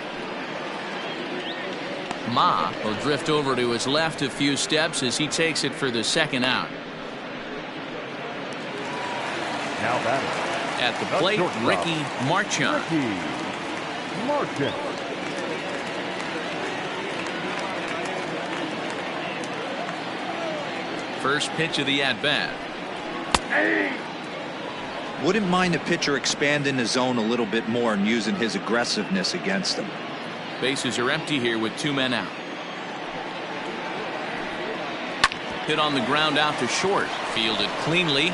[SPEAKER 1] Ma will drift over to his left a few steps as he takes it for the second out.
[SPEAKER 3] Now batting.
[SPEAKER 1] At the plate, Ricky Marchand. First pitch of the at-bat.
[SPEAKER 4] Wouldn't mind a pitcher expanding the zone a little bit more and using his aggressiveness against them.
[SPEAKER 1] Bases are empty here with 2 men out. Hit on the ground out to short. Fielded cleanly.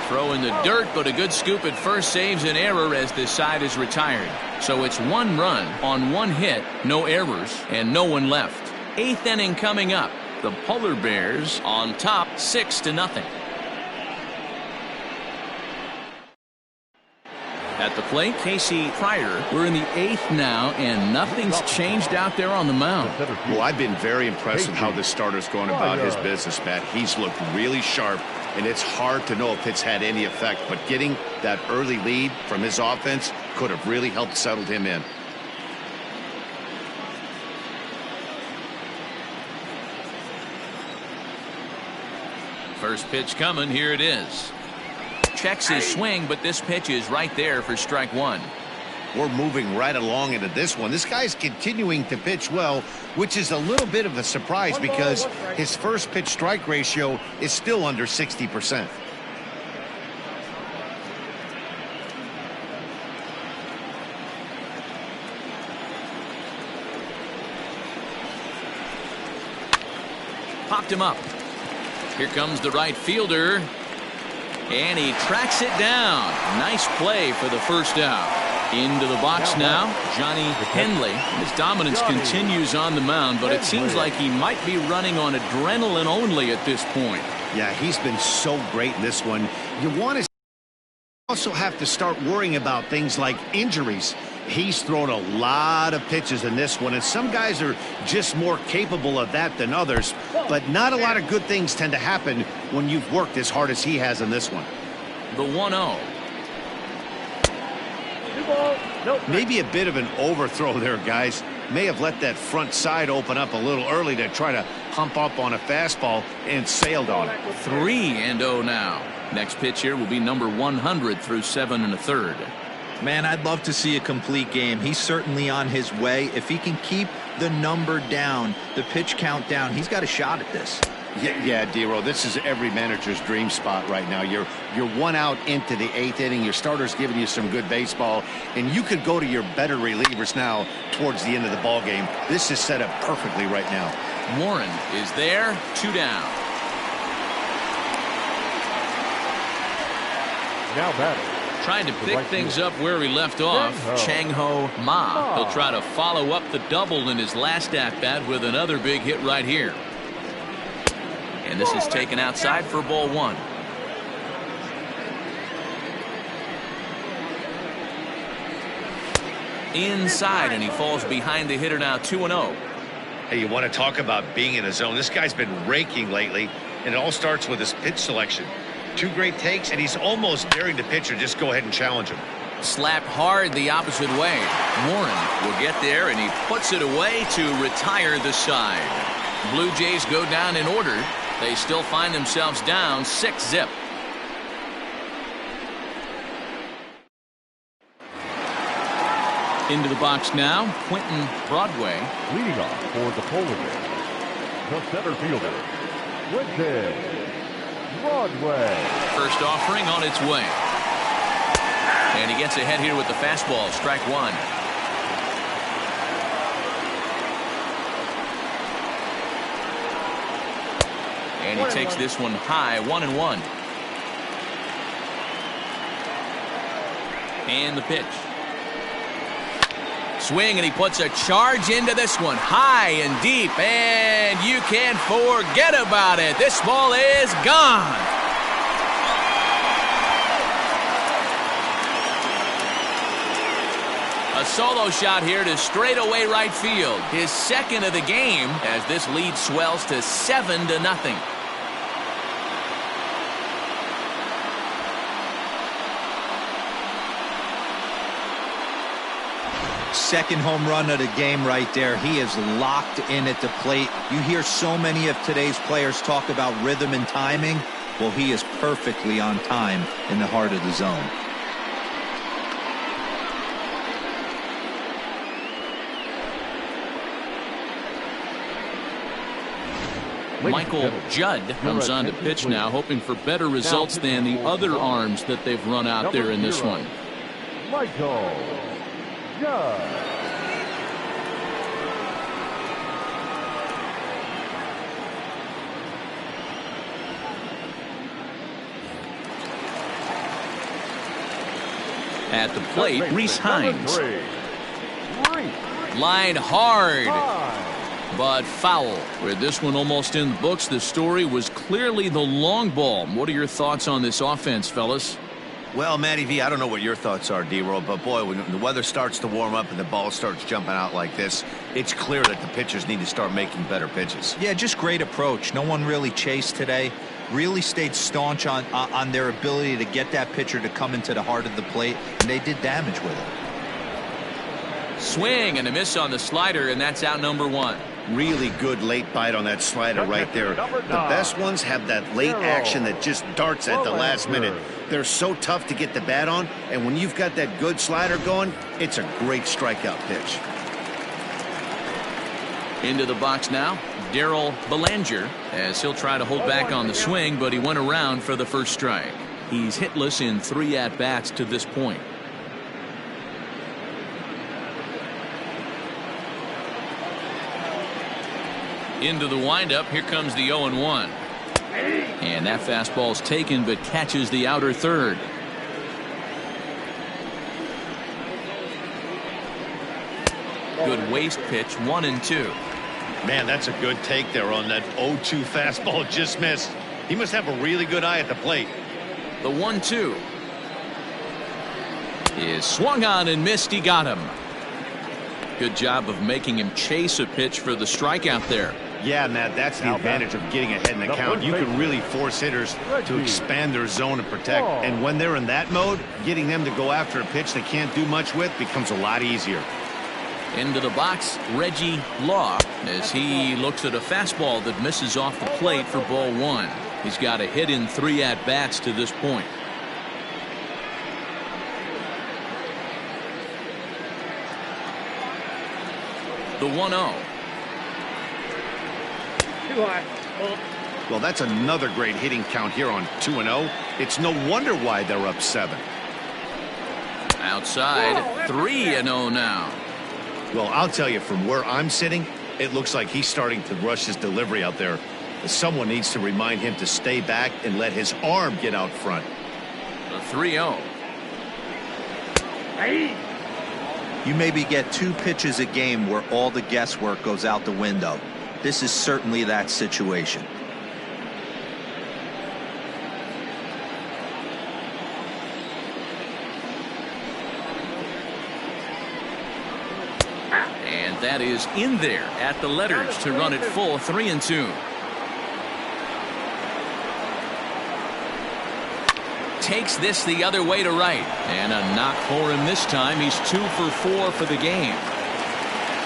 [SPEAKER 1] Throw in the dirt, but a good scoop at first saves an error as this side is retired. So it's 1 run on 1 hit, no errors, and no one left. 8th inning coming up. The Polar Bears on top 6-0. At the plate, Casey Pryor. We're in the 8th now, and nothing's changed out there on the mound.
[SPEAKER 2] Well, I've been very impressed with how this starter's going about his business, Matt. He's looked really sharp, and it's hard to know if it's had any effect, but getting that early lead from his offense could have really helped settle him in.
[SPEAKER 1] First pitch coming. Here it is. Checks his swing, but this pitch is right there for strike 1.
[SPEAKER 2] We're moving right along into this one. This guy's continuing to pitch well, which is a little bit of a surprise because his first pitch strike ratio is still under 60%.
[SPEAKER 1] Popped him up. Here comes the right fielder. And he tracks it down. Nice play for the first out. Into the box now, Johnny Henley. His dominance continues on the mound, but it seems like he might be running on adrenaline only at this point.
[SPEAKER 2] Yeah, he's been so great in this one. You want to also have to start worrying about things like injuries. He's thrown a lot of pitches in this one, and some guys are just more capable of that than others, but not a lot of good things tend to happen when you've worked as hard as he has in this one.
[SPEAKER 1] The 1-0.
[SPEAKER 2] Maybe a bit of an overthrow there, guys. May have let that front side open up a little early to try to hump up on a fastball and sailed on it.
[SPEAKER 1] 3-0 now. Next pitch here will be number 100 through 7 1/3.
[SPEAKER 4] Man, I'd love to see a complete game. He's certainly on his way. If he can keep the number down, the pitch count down, he's got a shot at this.
[SPEAKER 2] Yeah, D-Row, this is every manager's dream spot right now. You're 1 out into the 8th inning. Your starter's giving you some good baseball, and you could go to your better relievers now towards the end of the ball game. This is set up perfectly right now.
[SPEAKER 1] Warren is there, 2 down.
[SPEAKER 3] Now batting.
[SPEAKER 1] Trying to pick things up where he left off. Chang-Ho Ma. He'll try to follow up the double in his last at-bat with another big hit right here. And this is taken outside for ball 1. Inside, and he falls behind the hitter now, 2-0.
[SPEAKER 2] Hey, you want to talk about being in a zone? This guy's been raking lately, and it all starts with his pitch selection. 2 great takes, and he's almost daring the pitcher just go ahead and challenge him.
[SPEAKER 1] Slapped hard the opposite way. Warren will get there, and he puts it away to retire the side. Blue Jays go down in order. They still find themselves down 6-0. Into the box now, Quentin Broadway.
[SPEAKER 3] Leading off for the Polar Bears, the center fielder, Quentin Broadway.
[SPEAKER 1] First offering on its way. And he gets ahead here with the fastball, strike 1. And he takes this one high, 1-1. And the pitch. Swing, and he puts a charge into this one, high and deep, and you can't forget about it. This ball is gone. A solo shot here to straightaway right field. His second of the game as this lead swells to 7-0.
[SPEAKER 4] Second home run of the game right there. He is locked in at the plate. You hear so many of today's players talk about rhythm and timing. Well, he is perfectly on time in the heart of the zone.
[SPEAKER 1] Michael Judd comes on to pitch now, hoping for better results than the other arms that they've run out there in this one.
[SPEAKER 3] Michael Judd.
[SPEAKER 1] At the plate, Reese Hines.
[SPEAKER 3] 3,
[SPEAKER 1] Line hard, but foul. With this one almost in the books, the story was clearly the long ball. What are your thoughts on this offense, fellas?
[SPEAKER 2] Well, Matty V, I don't know what your thoughts are, D-Roll, but boy, when the weather starts to warm up and the ball starts jumping out like this, it's clear that the pitchers need to start making better pitches.
[SPEAKER 4] Yeah, just great approach. No one really chased today. Really stayed staunch on their ability to get that pitcher to come into the heart of the plate, and they did damage with it.
[SPEAKER 1] Swing and a miss on the slider, and that's out number 1.
[SPEAKER 2] Really good late bite on that slider right there. The best ones have that late action that just darts at the last minute. They're so tough to get the bat on, and when you've got that good slider going, it's a great strikeout pitch.
[SPEAKER 1] Into the box now, Darryl Belanger, as he'll try to hold back on the swing, but he went around for the first strike. He's hitless in 3 at-bats to this point. Into the windup, here comes the 0-1. And that fastball's taken, but catches the outer third. Good waist pitch, 1-2.
[SPEAKER 2] Man, that's a good take there on that 0-2 fastball, just missed. He must have a really good eye at the plate.
[SPEAKER 1] The 1-2 is swung on and missed. He got him. Good job of making him chase a pitch for the strikeout there.
[SPEAKER 2] Yeah, Matt, that's the advantage of getting ahead in the count. You can really force hitters to expand their zone and protect. And when they're in that mode, getting them to go after a pitch they can't do much with becomes a lot easier.
[SPEAKER 1] Into the box, Reggie Law, as he looks at a fastball that misses off the plate for ball 1. He's got a hit in 3 at-bats to this point. The 1-0.
[SPEAKER 2] Well, that's another great hitting count here on 2-0. It's no wonder why they're up 7.
[SPEAKER 1] Outside, 3-0 now.
[SPEAKER 2] Well, I'll tell you, from where I'm sitting, it looks like he's starting to rush his delivery out there. Someone needs to remind him to stay back and let his arm get out front.
[SPEAKER 1] The 3-0.
[SPEAKER 4] You maybe get 2 pitches a game where all the guesswork goes out the window. This is certainly that situation.
[SPEAKER 1] And that is in there at the letters to run it full. 3-2. Takes this the other way to right, and a knock for him this time. He's 2 for 4 for the game.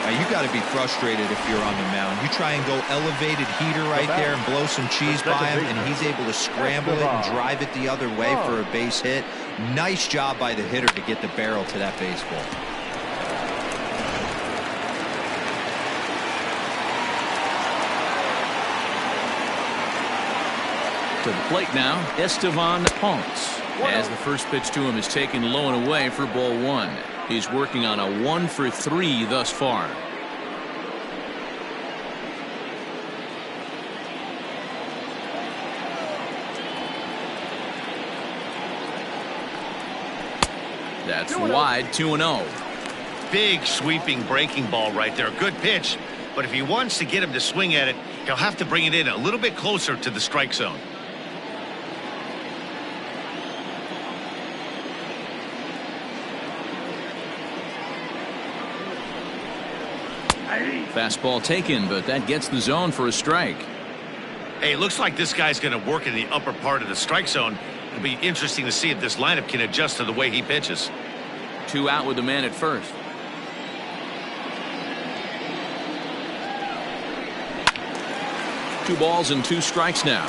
[SPEAKER 4] Now you got to be frustrated if you're on the mound. You try and go elevated heater right there and blow some cheese by him, and he's able to scramble it and drive it the other way for a base hit. Nice job by the hitter to get the barrel to that baseball.
[SPEAKER 1] To the plate now, Estevan Ponce, as the first pitch to him is taken low and away for ball 1. He's working on a 1 for 3 thus far. That's wide. 2-0.
[SPEAKER 2] Big sweeping breaking ball right there. Good pitch, but if he wants to get him to swing at it, he'll have to bring it in a little bit closer to the strike zone.
[SPEAKER 1] Fastball taken, but that gets the zone for a strike.
[SPEAKER 2] Hey, it looks like this guy's going to work in the upper part of the strike zone. It'll be interesting to see if this lineup can adjust to the way he pitches.
[SPEAKER 1] 2 out with the man at first. Two balls and 2 strikes now.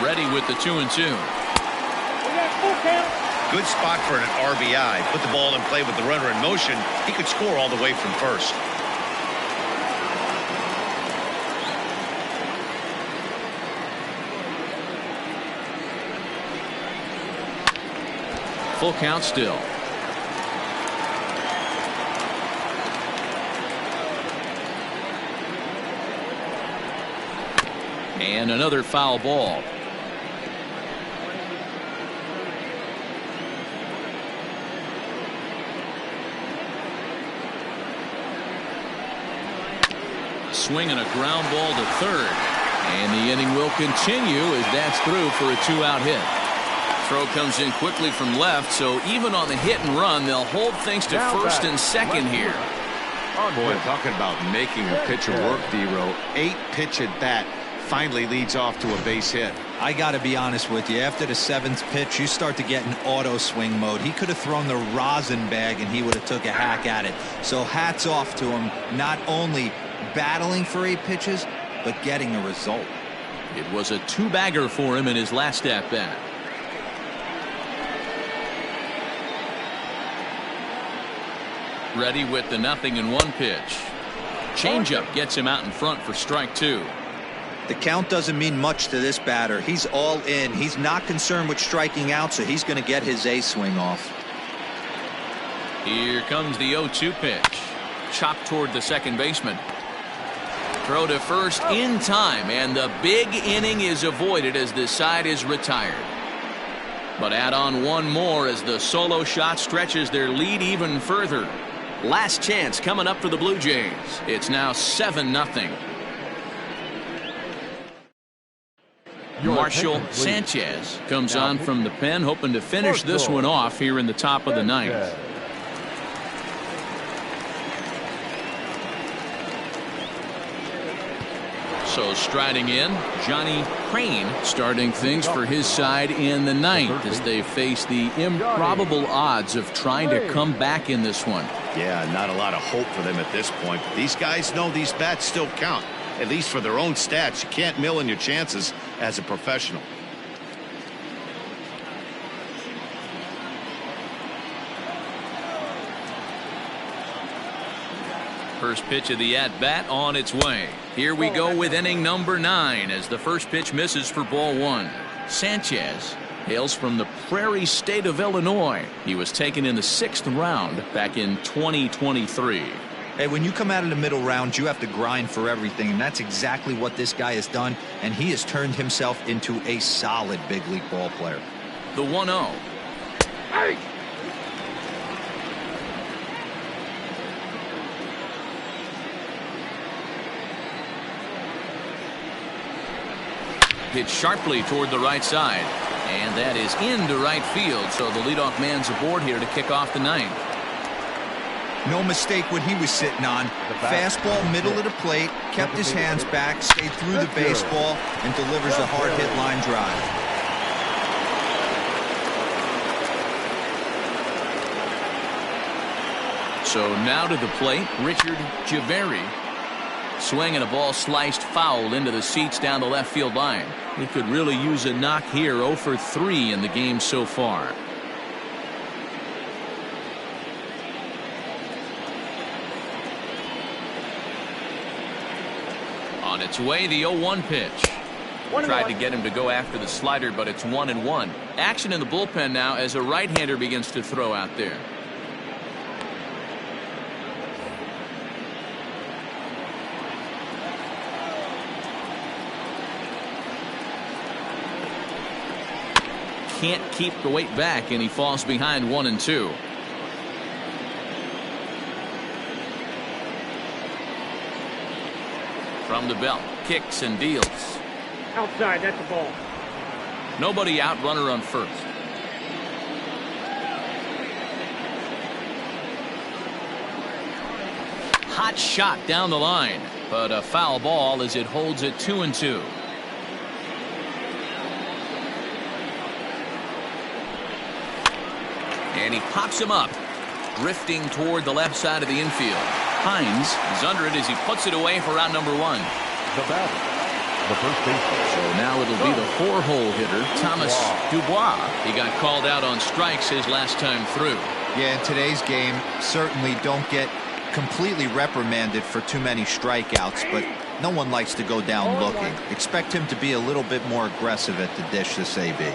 [SPEAKER 1] Ready with the 2-2.
[SPEAKER 2] Good spot for an RBI. Put the ball in play with the runner in motion. He could score all the way from first.
[SPEAKER 1] Full count still. And another foul ball. Swing and a ground ball to third. And the inning will continue as that's through for a 2-out hit. Throw comes in quickly from left, so even on the hit and run, they'll hold things to first and second here.
[SPEAKER 2] Boy, talking about making a pitcher work, D-Row. 8-pitch at bat finally leads off to a base hit.
[SPEAKER 4] I got to be honest with you. After the 7th pitch, you start to get in auto swing mode. He could have thrown the rosin bag and he would have took a hack at it. So hats off to him, not only battling for 8 pitches, but getting a result.
[SPEAKER 1] It was a 2-bagger for him in his last at-bat. Ready with the 0-1 pitch. Changeup gets him out in front for strike 2.
[SPEAKER 4] The count doesn't mean much to this batter. He's all in. He's not concerned with striking out, so he's going to get his A swing off.
[SPEAKER 1] Here comes the 0-2 pitch. Chopped toward the second baseman. Throw to first in time, and the big inning is avoided as the side is retired. But add on one more as the solo shot stretches their lead even further. Last chance coming up for the Blue Jays. It's now 7-0. Marshall Sanchez comes on from the pen, hoping to finish this one off here in the top of the ninth. So striding in, Johnny Crane starting things for his side in the ninth as they face the improbable odds of trying to come back in this one.
[SPEAKER 2] Yeah, not a lot of hope for them at this point. These guys know these bats still count, at least for their own stats. You can't mill in your chances as a professional.
[SPEAKER 1] First pitch of the at-bat on its way. Here we go with inning number 9 as the first pitch misses for ball 1. Sanchez hails from the Prairie State of Illinois. He was taken in the 6th round back in 2023.
[SPEAKER 4] Hey, when you come out of the middle round, you have to grind for everything, and that's exactly what this guy has done, and he has turned himself into a solid big league ball player.
[SPEAKER 1] The 1-0.
[SPEAKER 2] Hey.
[SPEAKER 1] Hit sharply toward the right side, and that is into right field, so the leadoff man's aboard here to kick off the ninth.
[SPEAKER 4] No mistake what he was sitting on. Fastball middle of the plate, kept his hands back, stayed through the baseball, and delivers a hard hit line drive.
[SPEAKER 1] So now to the plate, Richard Javeri. Swinging a ball sliced foul into the seats down the left field line. He could really use a knock here. 0 for 3 in the game so far. On its way, the 0-1 pitch. Tried to get him to go after the slider, but it's 1-1. Action in the bullpen now as a right-hander begins to throw out there. Can't keep the weight back, and he falls behind 1-2. From the belt, kicks and deals.
[SPEAKER 5] Outside, that's the ball.
[SPEAKER 1] Nobody out, runner on first. Hot shot down the line, but a foul ball as it holds it 2-2. And he pops him up, drifting toward the left side of the infield. Hines is under it as he puts it away for out number 1.
[SPEAKER 3] The batter, the first baseman.
[SPEAKER 1] So now it'll be the 4-hole hitter, Thomas Dubois. He got called out on strikes his last time through.
[SPEAKER 4] Yeah, in today's game, certainly don't get completely reprimanded for too many strikeouts, but no one likes to go down looking. Expect him to be a little bit more aggressive at the dish this AB.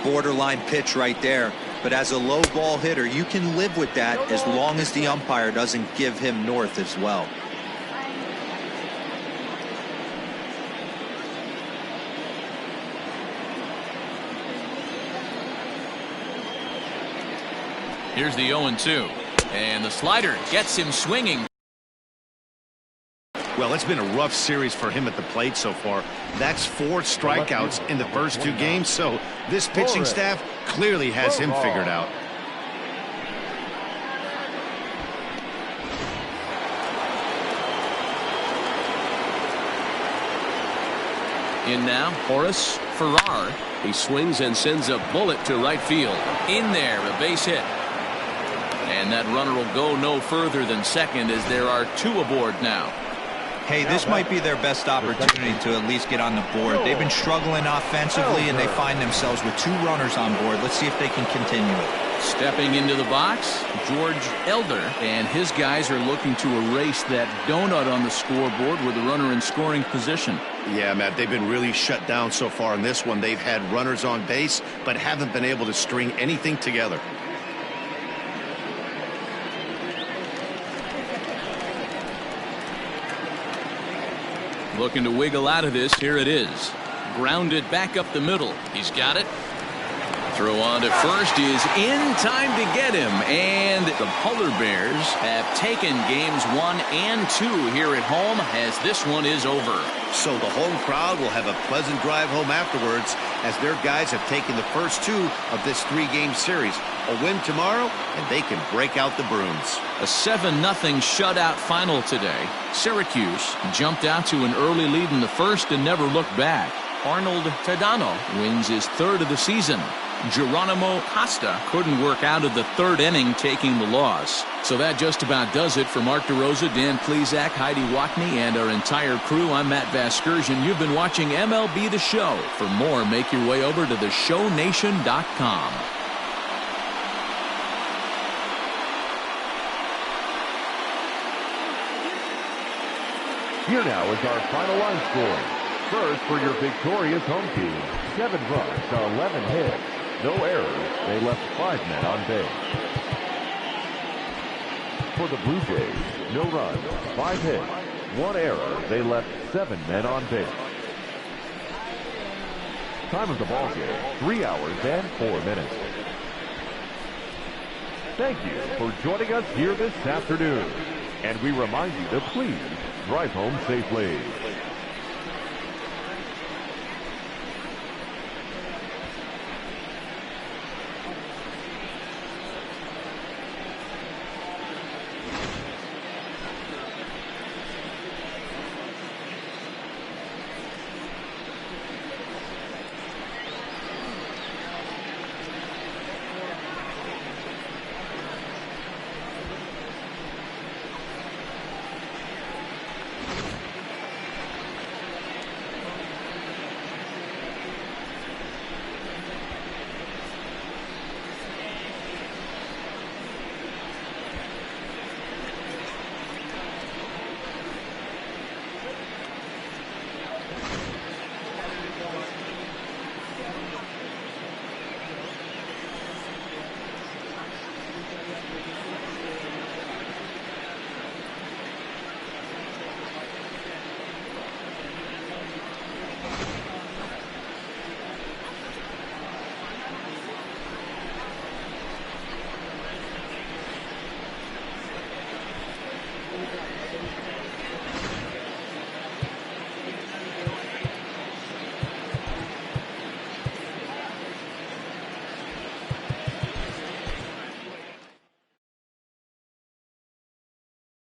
[SPEAKER 4] Borderline pitch right there. But as a low ball hitter, you can live with that as long as the umpire doesn't give him north as well.
[SPEAKER 1] Here's the 0-2. And the slider gets him swinging.
[SPEAKER 2] Well, it's been a rough series for him at the plate so far. That's 4 strikeouts in the first 2 games, so this pitching staff clearly has him figured out.
[SPEAKER 1] In now, Horace Farrar. He swings and sends a bullet to right field. In there, a base hit. And that runner will go no further than second as there are 2 aboard now.
[SPEAKER 4] Hey, this might be their best opportunity to at least get on the board. They've been struggling offensively, and they find themselves with 2 runners on board. Let's see if they can continue it.
[SPEAKER 1] Stepping into the box, George Elder, and his guys are looking to erase that donut on the scoreboard with a runner in scoring position.
[SPEAKER 2] Yeah, Matt, they've been really shut down so far in this one. They've had runners on base, but haven't been able to string anything together.
[SPEAKER 1] Looking to wiggle out of this. Here it is. Grounded back up the middle. He's got it. Throw on to first is in time to get him, and the Polar Bears have taken games 1 and 2 here at home as this one is over.
[SPEAKER 2] So the home crowd will have a pleasant drive home afterwards as their guys have taken the first 2 of this 3-game series. A win tomorrow and they can break out the brooms.
[SPEAKER 1] A 7-0 shutout final today. Syracuse jumped out to an early lead in the first and never looked back. Arnold Tadano wins his 3rd of the season. Geronimo Costa couldn't work out of the 3rd inning, taking the loss. So that just about does it for Mark DeRosa, Dan Plesac, Heidi Watney, and our entire crew. I'm Matt Vasgersian. You've been watching MLB The Show. For more, make your way over to theshownation.com.
[SPEAKER 3] Here now is our final line score. First for your victorious home team, 7 runs, 11 hits, no errors. They left 5 men on base. For the Bluejays, no runs, 5 hits, 1 error. They left 7 men on base. Time of the ball game, 3 hours and 4 minutes. Thank you for joining us here this afternoon. And we remind you to please drive home safely.